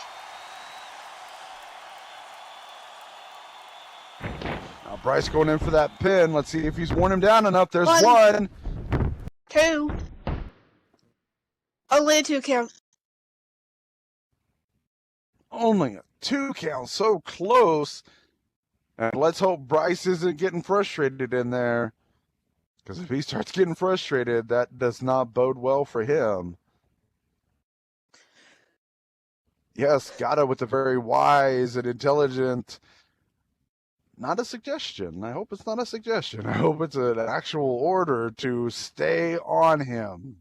S2: Now Bryce going in for that pin. Let's see if he's worn him down enough. There's 1.
S1: 2. Only a 2 count.
S2: Only a 2 count, so close. And let's hope Bryce isn't getting frustrated in there. Because if he starts getting frustrated, that does not bode well for him. Yes, Gata with a very wise and intelligent, not a suggestion. I hope it's not a suggestion. I hope it's an actual order to stay on him.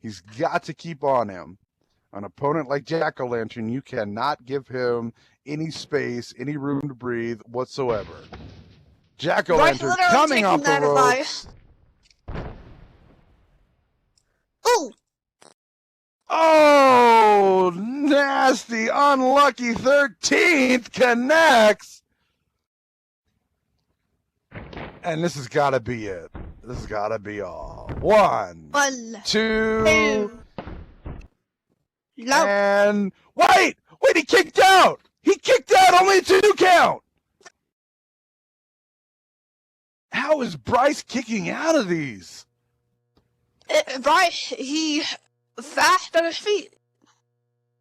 S2: He's got to keep on him. An opponent like Jack-o'-lantern, you cannot give him any space, any room to breathe whatsoever. Jack-o'-lantern coming off the ropes.
S1: Ooh!
S2: Oh, nasty, unlucky 13th connects. And this has got to be it. This has got to be all. 1, 2,
S1: no.
S2: And wait, he kicked out. He kicked out, only a 2 count. How is Bryce kicking out of these?
S1: Bryce, he fast on his feet.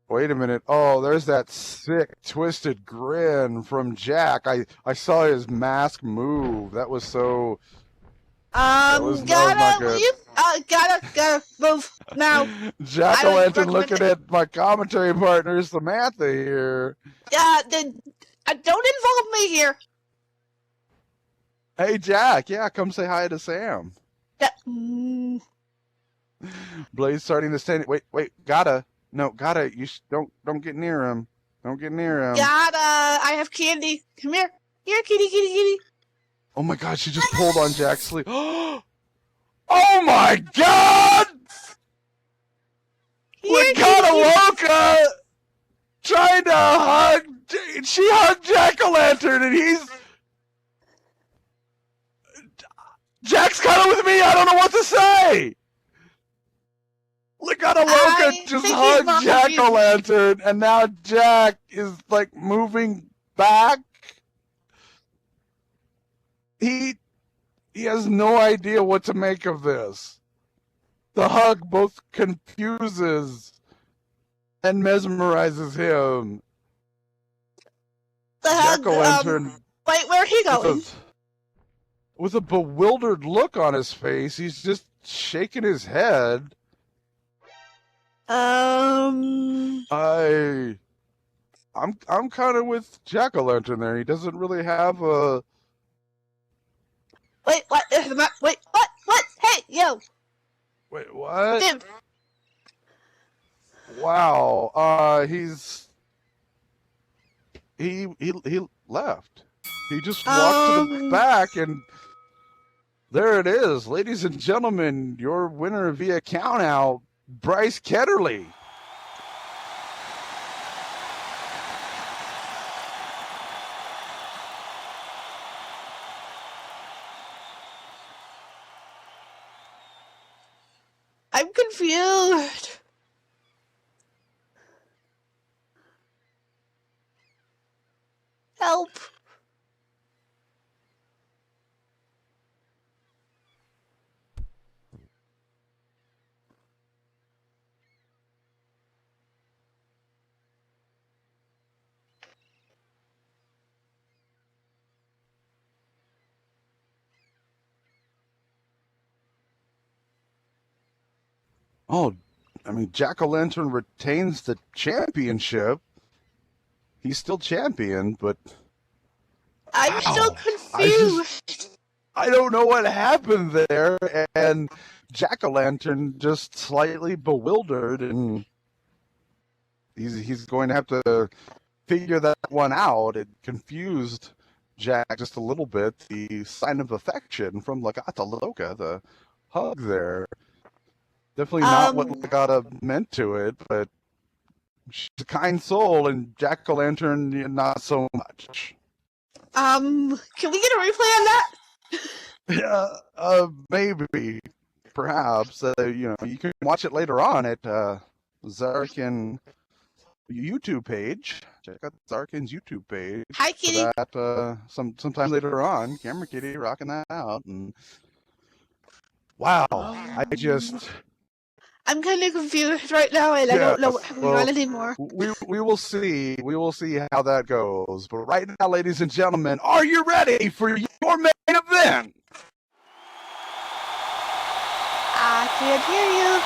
S2: Wait a minute. Oh, there's that sick, twisted grin from Jack. I saw his mask move. That was so... that was not good.
S1: Gotta move now.
S2: Jack-o'-lantern looking at my commentary partner, Samantha, here.
S1: Don't involve me here.
S2: Hey, Jack. Yeah, come say hi to Sam. Blaze starting to stand... Wait. Gotta. No, gotta. You don't get near him. Don't get near him.
S1: I have candy. Come here. Here, kitty.
S2: Oh my God, she just pulled on Jack's sleeve. Oh my God! Wakata trying to hug. She hugged Jack-o'-lantern, and he's... Jack's kind of with me. I don't know what to say. Wakata just hugged Jack-o'-lantern, and now Jack is like moving back. He has no idea what to make of this. The hug both confuses and mesmerizes him.
S1: The hug,
S2: Jack-o'-lantern,
S1: wait, where he going?
S2: with a bewildered look on his face, he's just shaking his head. I'm kind of with Jack-o'-lantern there. He doesn't really have a...
S1: Wait, what? Wait, what? Hey, yo!
S2: Wait, what?
S1: Tim.
S2: Wow. He left. He just walked to the back, and there it is, ladies and gentlemen. Your winner via countout, Bryce Ketterly.
S1: I'm confused. Help.
S2: Oh, I mean, Jack-o'-lantern retains the championship. He's still champion, but...
S1: I'm still confused.
S2: I don't know what happened there, and Jack-o'-lantern just slightly bewildered, and he's going to have to figure that one out. It confused Jack just a little bit. The sign of affection from Legata Loca, the hug there. Definitely not what Legata meant to it, but she's a kind soul, and Jack-o'-lantern not so much.
S1: Can we get a replay on that?
S2: Yeah, maybe, perhaps. You can watch it later on at Zarrakan YouTube page. Check out Zarrakan's YouTube page.
S1: Hi, Kitty.
S2: That sometime later on, Camera Kitty rocking that out, and wow,
S1: I'm kind of confused right now, and I don't know what's going on anymore.
S2: We will see. We will see how that goes. But right now, ladies and gentlemen, are you ready for your main event?
S1: I can't hear you.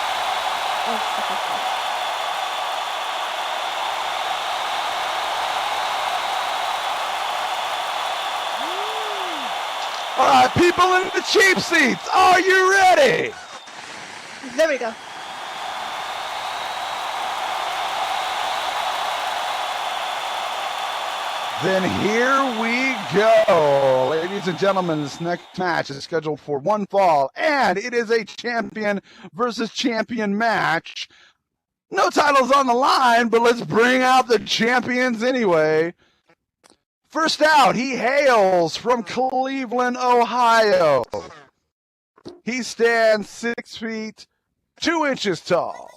S2: All right, people in the cheap seats, are you ready?
S1: There we go.
S2: Then here we go. Ladies and gentlemen, this next match is scheduled for one fall, and it is a champion versus champion match. No titles on the line, but let's bring out the champions anyway. First out, he hails from Cleveland, Ohio. He stands 6 feet, 2 inches tall.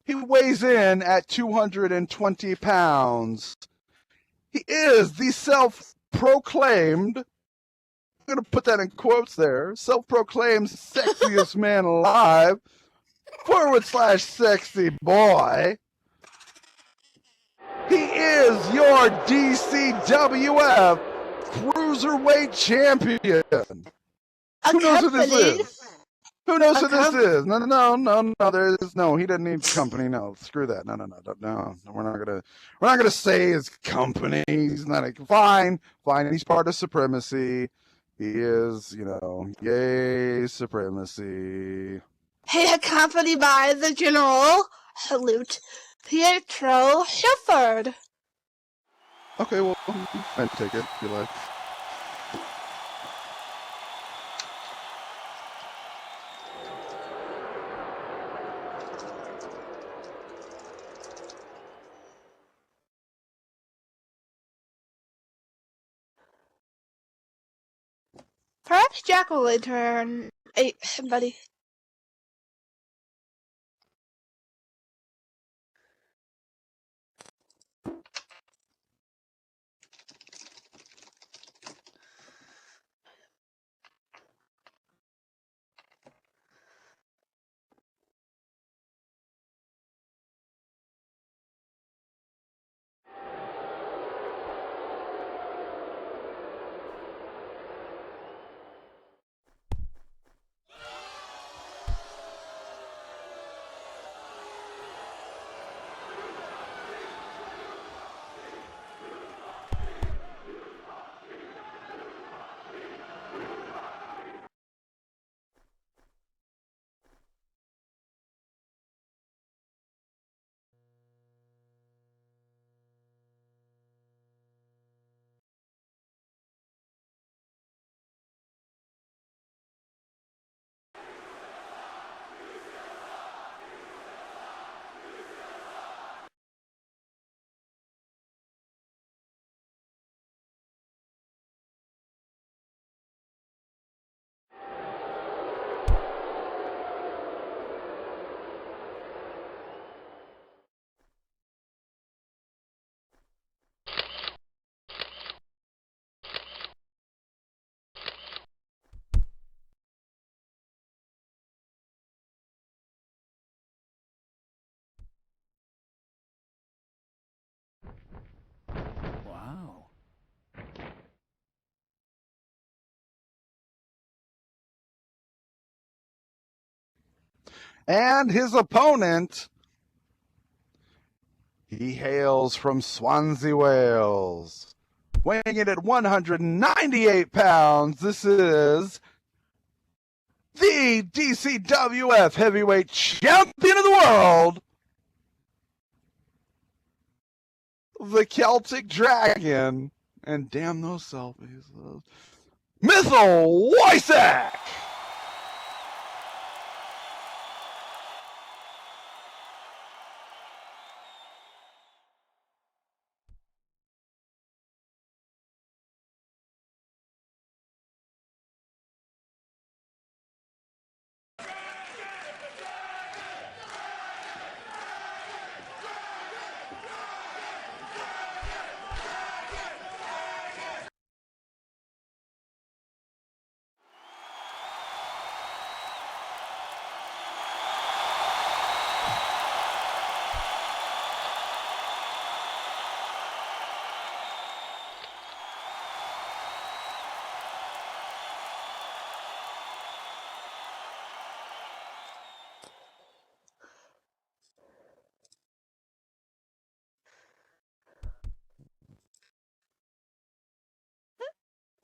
S2: He weighs in at 220 pounds. He is the self-proclaimed going to put that in quotes there, self-proclaimed sexiest man alive, / sexy boy. He is your DCWF Cruiserweight Champion. Who knows who this is? Who knows who this is? No. There is no. He doesn't need company. No, screw that. No. We're not gonna say his company. He's not fine. He's part of Supremacy. He is, yay Supremacy.
S1: He accompanied by the General Salute Pietro Shufford.
S2: Okay, well, I'd take it if you like.
S1: Perhaps Jack will return. Hey, buddy.
S2: Wow. And his opponent, he hails from Swansea, Wales. Weighing in at 198 pounds, this is the DCWF Heavyweight Champion of the World, the Celtic Dragon, and damn those selfies, Missile Wysack!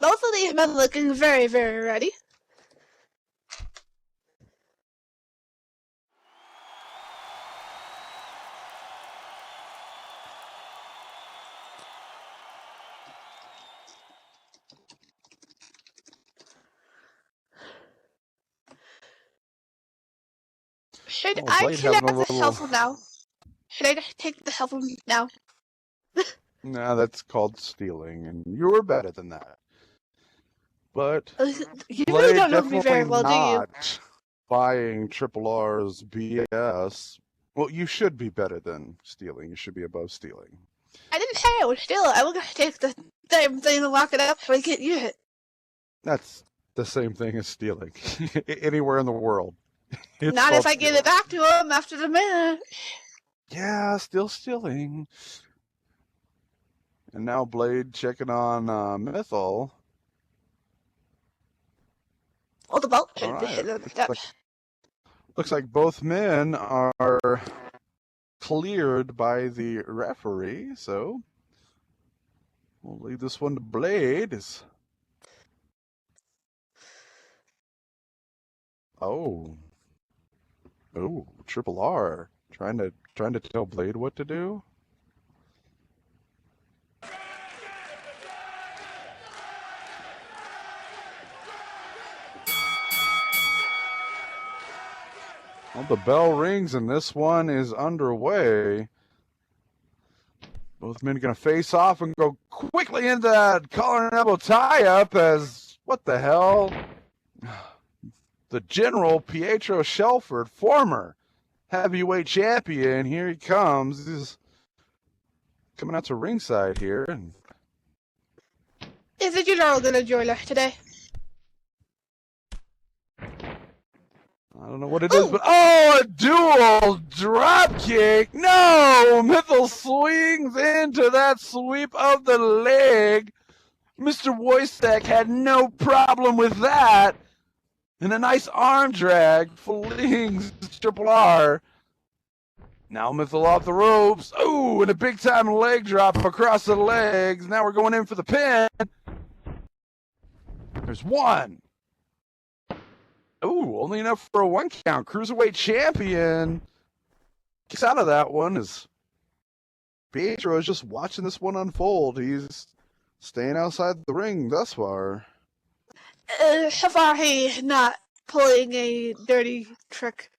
S1: Both of these men looking very, very ready. Should I
S2: Blade
S1: connect
S2: having a
S1: the
S2: little...
S1: cell phone now? Should I just take the cell phone now?
S2: Nah, that's called stealing, and you were better than that. But
S1: You
S2: Blade
S1: really don't know me
S2: definitely
S1: very well, do you?
S2: not buying Triple R's BS. Well, you should be better than stealing. You should be above stealing.
S1: I didn't say I would steal it. I was gonna take the damn thing and lock it up so I can't use it.
S2: That's the same thing as stealing. Anywhere in the world. It's
S1: Not
S2: called
S1: if I give
S2: stealing.
S1: it back to him after the minute.
S2: Yeah, still stealing. And now Blade checking on Mythal.
S1: All the belt.
S2: All right. Looks like both men are cleared by the referee, so we'll leave this one to Blade. Oh, Triple R trying to tell Blade what to do. Well, the bell rings and this one is underway. Both men going to face off and go quickly into that collar and elbow tie-up as, what the hell? The General Pietro Shelford, former heavyweight champion, here he comes. He's coming out to ringside here. And
S1: Is the General going to join us today?
S2: I don't know what it is, but a dual drop kick. No, Mythal swings into that sweep of the leg. Mr. Wojtek had no problem with that. And a nice arm drag flings Triple R. Now Mythal off the ropes. Oh, and a big time leg drop across the legs. Now we're going in for the pin. There's one. Ooh, only enough for a 1 count. Cruiserweight champion gets out of that one as Pietro is just watching this one unfold. He's staying outside the ring thus far.
S1: So far he's not pulling a dirty trick.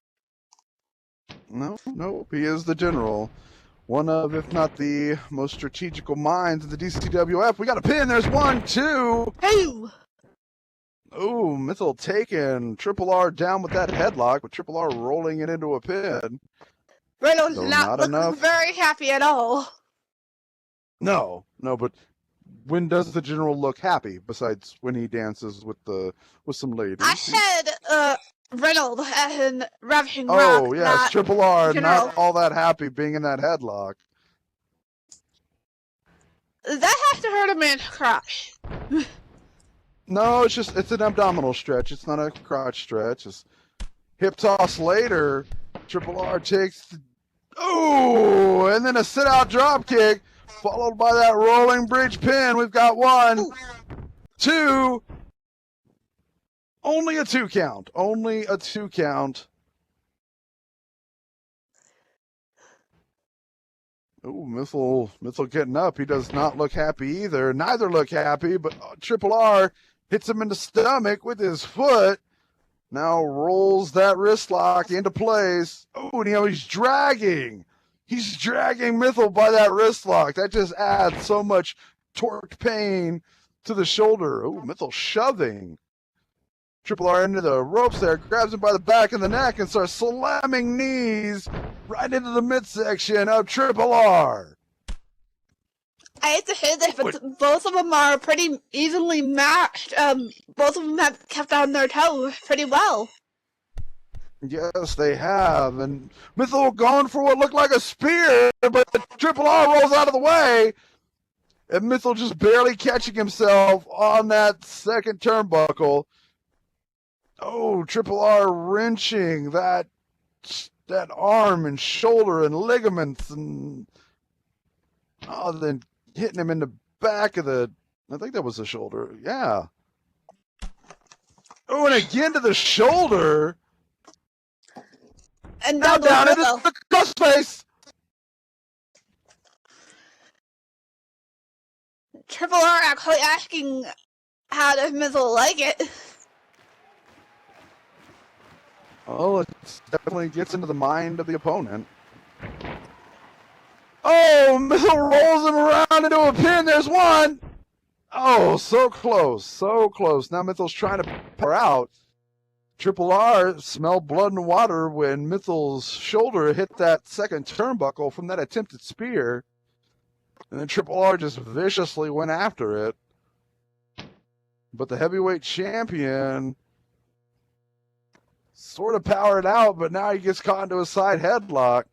S2: No, he is the General. One of, if not the most strategical minds of the DCWF. We got a pin. There's 1, 2.
S1: Hey!
S2: Ooh, Mythal taking Triple R down with that headlock, with Triple R rolling it into a pin.
S1: Reynolds
S2: No,
S1: not looking
S2: enough.
S1: very happy at all.
S2: No, but when does the General look happy besides when he dances with some ladies?
S1: I said, Reynolds and Ravishing Rock.
S2: Oh, yes,
S1: not
S2: Triple R,
S1: General.
S2: not all that happy being in that headlock.
S1: That has to hurt a man's crotch.
S2: No, it's an abdominal stretch. It's not a crotch stretch. It's hip toss later. Triple R takes ooh, and then a sit-out drop kick, followed by that rolling bridge pin. We've got 1, 2. Only a 2 count. Only a 2 count. Ooh, Mythal getting up. He does not look happy either. Neither look happy, but Triple R hits him in the stomach with his foot. Now rolls that wrist lock into place. Oh, and he's dragging. He's dragging Mythal by that wrist lock. That just adds so much torque pain to the shoulder. Oh, Mythal shoving Triple R into the ropes there, grabs him by the back of the neck and starts slamming knees right into the midsection of Triple R.
S1: I hate to say this, but both of them are pretty evenly matched. Both of them have kept on their toes pretty well.
S2: Yes, they have. And Mythal going for what looked like a spear, but Triple R rolls out of the way. And Mythal just barely catching himself on that second turnbuckle. Oh, Triple R wrenching that arm and shoulder and ligaments, and then hitting him in the back of the, I think that was the shoulder. Yeah. Oh, and again to the shoulder.
S1: And
S2: Now down into the crossface.
S1: Triple R actually asking how does Mythal like it.
S2: Oh, it definitely gets into the mind of the opponent. Oh, Mythal rolls him around into a pin. There's 1. Oh, so close, so close. Now Mythal's trying to pour out. Triple R smelled blood and water when Mythal's shoulder hit that second turnbuckle from that attempted spear. And then Triple R just viciously went after it. But the heavyweight champion sort of powered out, but now he gets caught into a side headlock.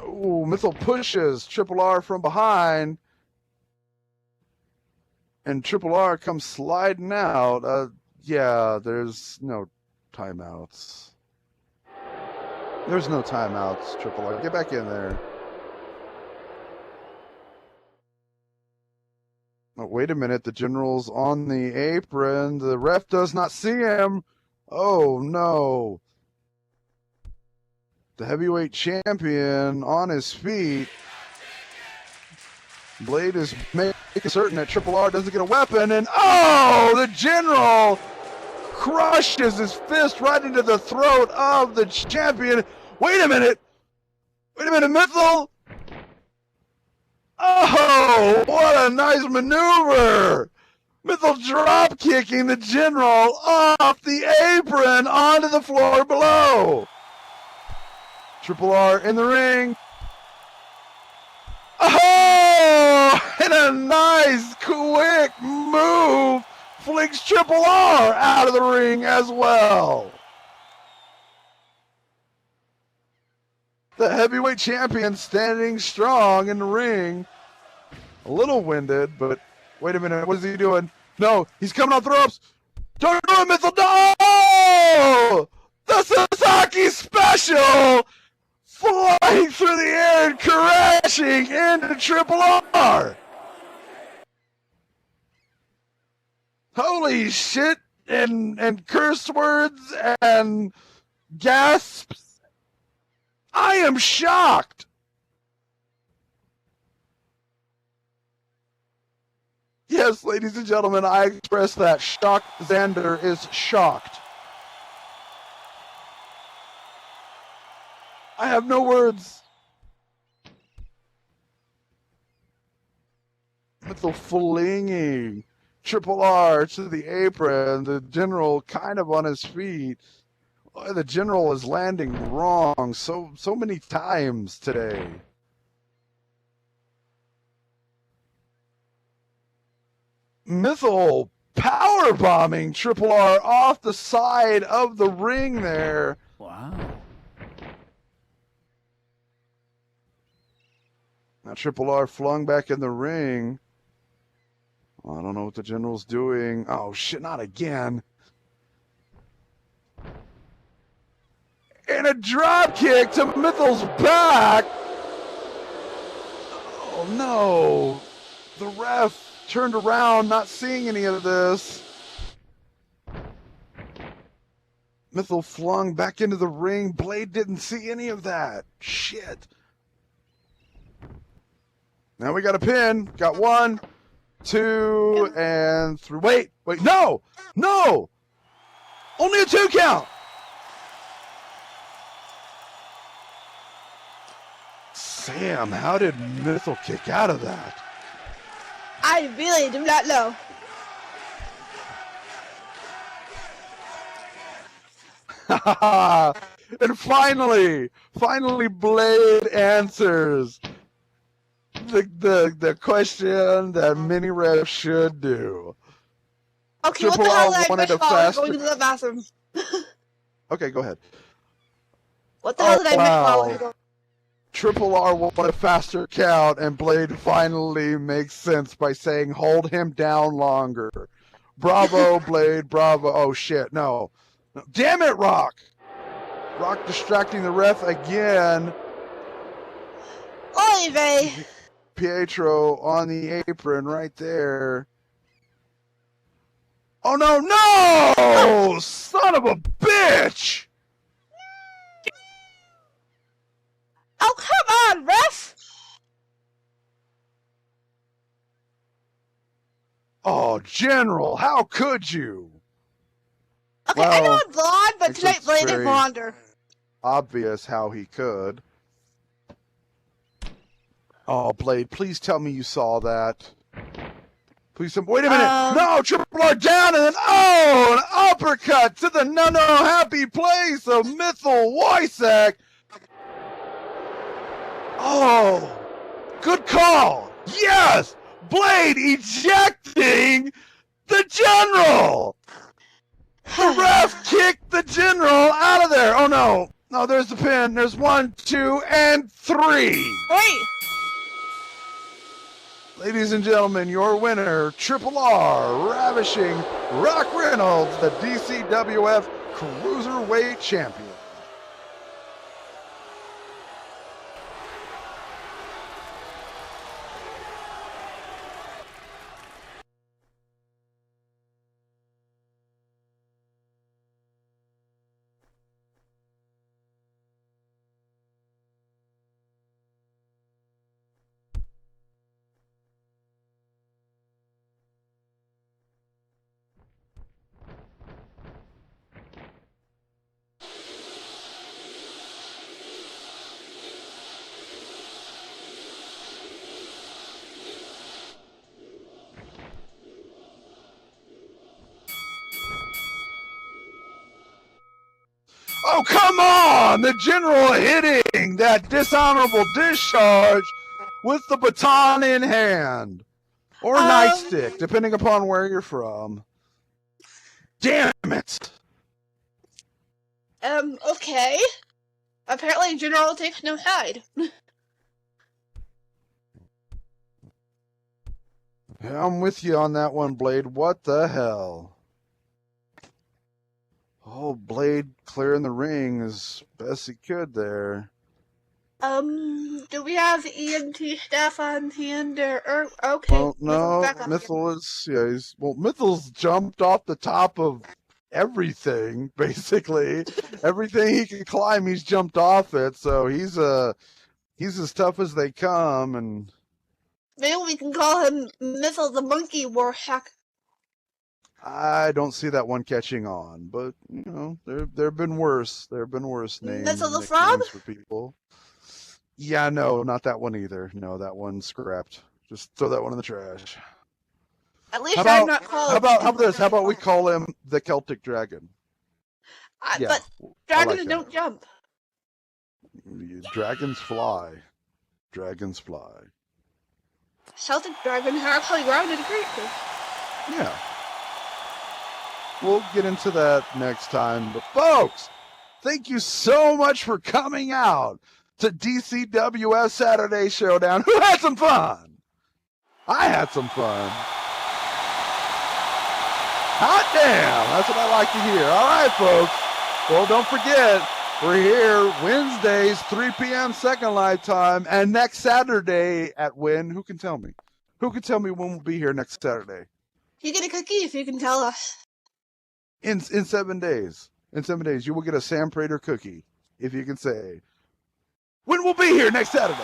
S2: Ooh, Mythal pushes Triple R from behind. And Triple R comes sliding out. Yeah, there's no timeouts. There's no timeouts, Triple R. Get back in there. Oh, wait a minute. The General's on the apron. The ref does not see him. Oh, no. The heavyweight champion on his feet. Blade is making certain that Triple R doesn't get a weapon. And, oh, the General crushes his fist right into the throat of the champion. Wait a minute. Wait a minute, Mythal. Oh, what a nice maneuver. Mythal drop kicking the General off the apron onto the floor below. Triple R in the ring. Oh, and a nice quick move flicks Triple R out of the ring as well. The heavyweight champion standing strong in the ring. A little winded, but wait a minute. What is he doing? No, he's coming off the ropes. Don't do it, Mythal. No! The Sasaki special! Flying through the air and crashing into Triple R. Holy shit, and curse words and gasps. I am shocked. Yes, ladies and gentlemen, I express that. Shocked Xander is shocked. I have no words. Mythal flinging Triple R to the apron. The General kind of on his feet. The General is landing wrong so many times today. Mythal power bombing Triple R off the side of the ring there.
S5: Wow.
S2: Now Triple R flung back in the ring. I don't know what the General's doing. Oh shit, not again. And a drop kick to Mythal's back. Oh no. The ref turned around, not seeing any of this. Mythal flung back into the ring. Blade didn't see any of that. Shit. Now we got a pin. Got 1, 2, and 3. Wait, no! No! Only a 2 count! Sam, how did Mythal kick out of that?
S1: I really do not know.
S2: And finally Blade answers the question that many refs should do.
S1: Okay,
S2: Triple
S1: what the hell
S2: R
S1: did I
S2: wanted
S1: miss
S2: a
S1: while I was
S2: faster-
S1: going to the bathroom?
S2: Okay, go ahead.
S1: What the hell did I miss while I
S2: wow.
S1: was going?
S2: Triple R wanted a faster count, and Blade finally makes sense by saying, hold him down longer. Bravo, Blade, bravo. Oh, shit, no. Damn it, Rock! Rock distracting the ref again.
S1: Olive!
S2: Pietro on the apron right there. Oh, no, no! Son of a bitch!
S1: Oh, come on, ref!
S2: Oh, General, how could you?
S1: Okay, I know
S2: Well,
S1: I'm blonde, but
S2: it's
S1: tonight
S2: just
S1: Blade is
S2: very-
S1: blonder.
S2: Obvious how he could. Oh, Blade, please tell me you saw that. Please, wait a minute. No, Triple R down, and then, oh, an uppercut to the no happy place of Mythal Wysack. Oh, good call. Yes, Blade ejecting the general! The ref kicked the general out of there! Oh no! No, there's the pin. There's 1, 2, and 3!
S1: Hey!
S2: Ladies and gentlemen, your winner, Triple R, ravishing Rock Reynolds, the DCWF Cruiserweight Champion. Oh, come on! The general hitting that dishonorable discharge with the baton in hand. Or nightstick, depending upon where you're from. Damn it!
S1: Okay. Apparently General takes no side.
S2: I'm with you on that one, Blade. What the hell? Oh, Blade clearing the ring as best he could there.
S1: Do we have EMT staff on hand or okay.
S2: Well, no, Mythal's jumped off the top of everything, basically. Everything he can climb, he's jumped off it, so he's as tough as they come, and
S1: Maybe we can call him Missile the Monkey Warhawk.
S2: I don't see that one catching on, but you know, there have been worse. There have been worse names.
S1: Missile the Frog?
S2: For people. Yeah, no, not that one either. No, that one's scrapped. Just throw that one in the trash.
S1: At least I'm not calling.
S2: How about this? How about we call him the Celtic Dragon? Yeah,
S1: but dragons don't jump.
S2: Dragons fly. Dragons fly.
S1: Celtic dragons are actually grounded creatures.
S2: Yeah. We'll get into that next time. But folks, thank you so much for coming out to DCWF Saturday Showdown. Who had some fun? I had some fun. Hot damn. That's what I like to hear. All right, folks. Well, don't forget, we're here Wednesdays, 3 p.m. Second Life time, and next Saturday at when? Who can tell me? Who can tell me when we'll be here next Saturday?
S1: You get a cookie if you can tell us.
S2: In 7 days. In 7 days, you will get a Sam Prater cookie, if you can say when we'll be here next Saturday.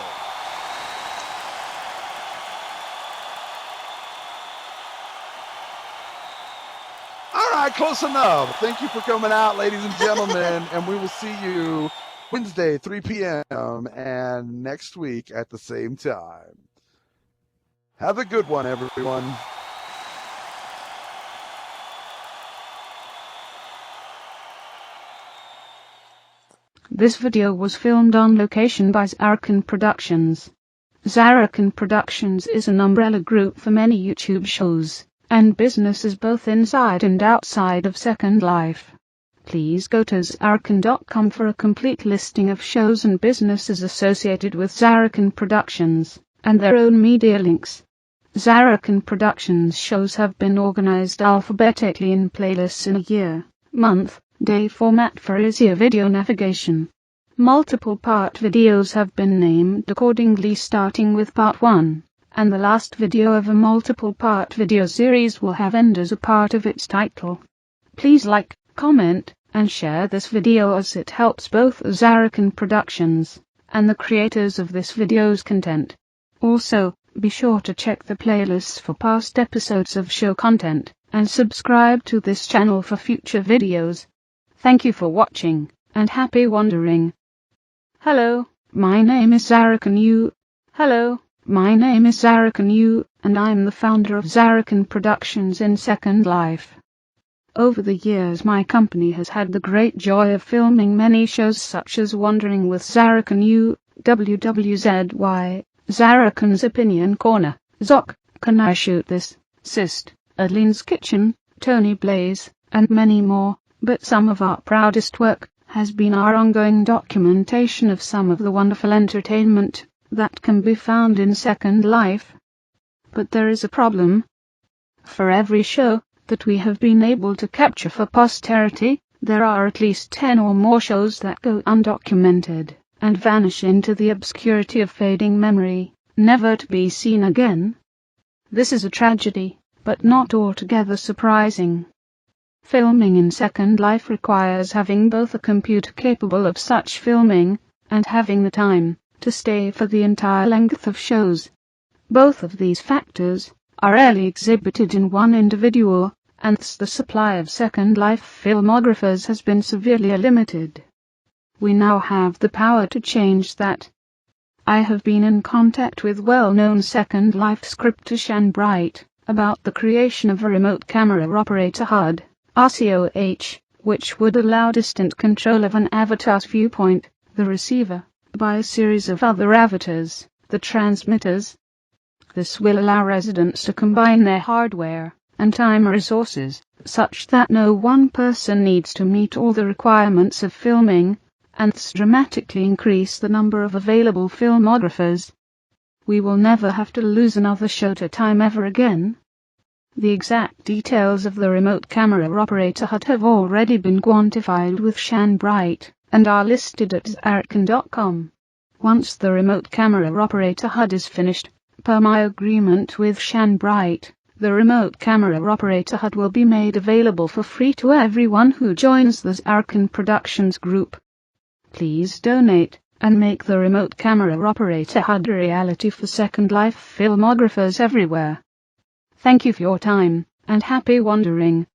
S2: All right, close enough. Thank you for coming out, ladies and gentlemen, and we will see you Wednesday, 3 p.m., and next week at the same time. Have a good one, everyone.
S5: This video was filmed on location by Zarrakan Productions. Zarrakan Productions is an umbrella group for many YouTube shows and businesses both inside and outside of Second Life. Please go to Zarrakan.com for a complete listing of shows and businesses associated with Zarrakan Productions and their own media links. Zarrakan Productions shows have been organized alphabetically in playlists in a year, month, day format for easier video navigation. Multiple part videos have been named accordingly, starting with part 1, and the last video of a multiple part video series will have end as a part of its title. Please like, comment, and share this video as it helps both Zarrakan Productions and the creators of this video's content. Also, be sure to check the playlists for past episodes of show content, and subscribe to this channel for future videos. Thank you for watching, and happy wandering. Hello, my name is Zarrakan. Hello, my name is Zarrakan, and I'm the founder of Zarrakan Productions in Second Life. Over the years my company has had the great joy of filming many shows such as Wandering with Zarrakan, WWZY, Zarrakan's Opinion Corner, ZOC, Can I Shoot This?, Sist, Adeline's Kitchen, Tony Blaze, and many more, but some of our proudest work has been our ongoing documentation of some of the wonderful entertainment that can be found in Second Life. But there is a problem. For every show that we have been able to capture for posterity, there are at least 10 or more shows that go undocumented and vanish into the obscurity of fading memory, never to be seen again. This is a tragedy, but not altogether surprising. Filming in Second Life requires having both a computer capable of such filming and having the time to stay for the entire length of shows. Both of these factors are rarely exhibited in one individual, and the supply of Second Life filmographers has been severely limited. We now have the power to change that. I have been in contact with well-known Second Life scripter Shan Bright about the creation of a remote camera operator HUD, RCOH, which would allow distant control of an avatar's viewpoint, the receiver, by a series of other avatars, the transmitters. This will allow residents to combine their hardware and time resources, such that no one person needs to meet all the requirements of filming, and dramatically increase the number of available filmographers. We will never have to lose another show to time ever again. The exact details of the remote camera operator HUD have already been quantified with Shan Bright, and are listed at Zarrakan.com. Once the remote camera operator HUD is finished, per my agreement with Shan Bright, the remote camera operator HUD will be made available for free to everyone who joins the Zarrakan Productions group. Please donate and make the remote camera operator HUD a reality for Second Life filmographers everywhere. Thank you for your time, and happy wandering.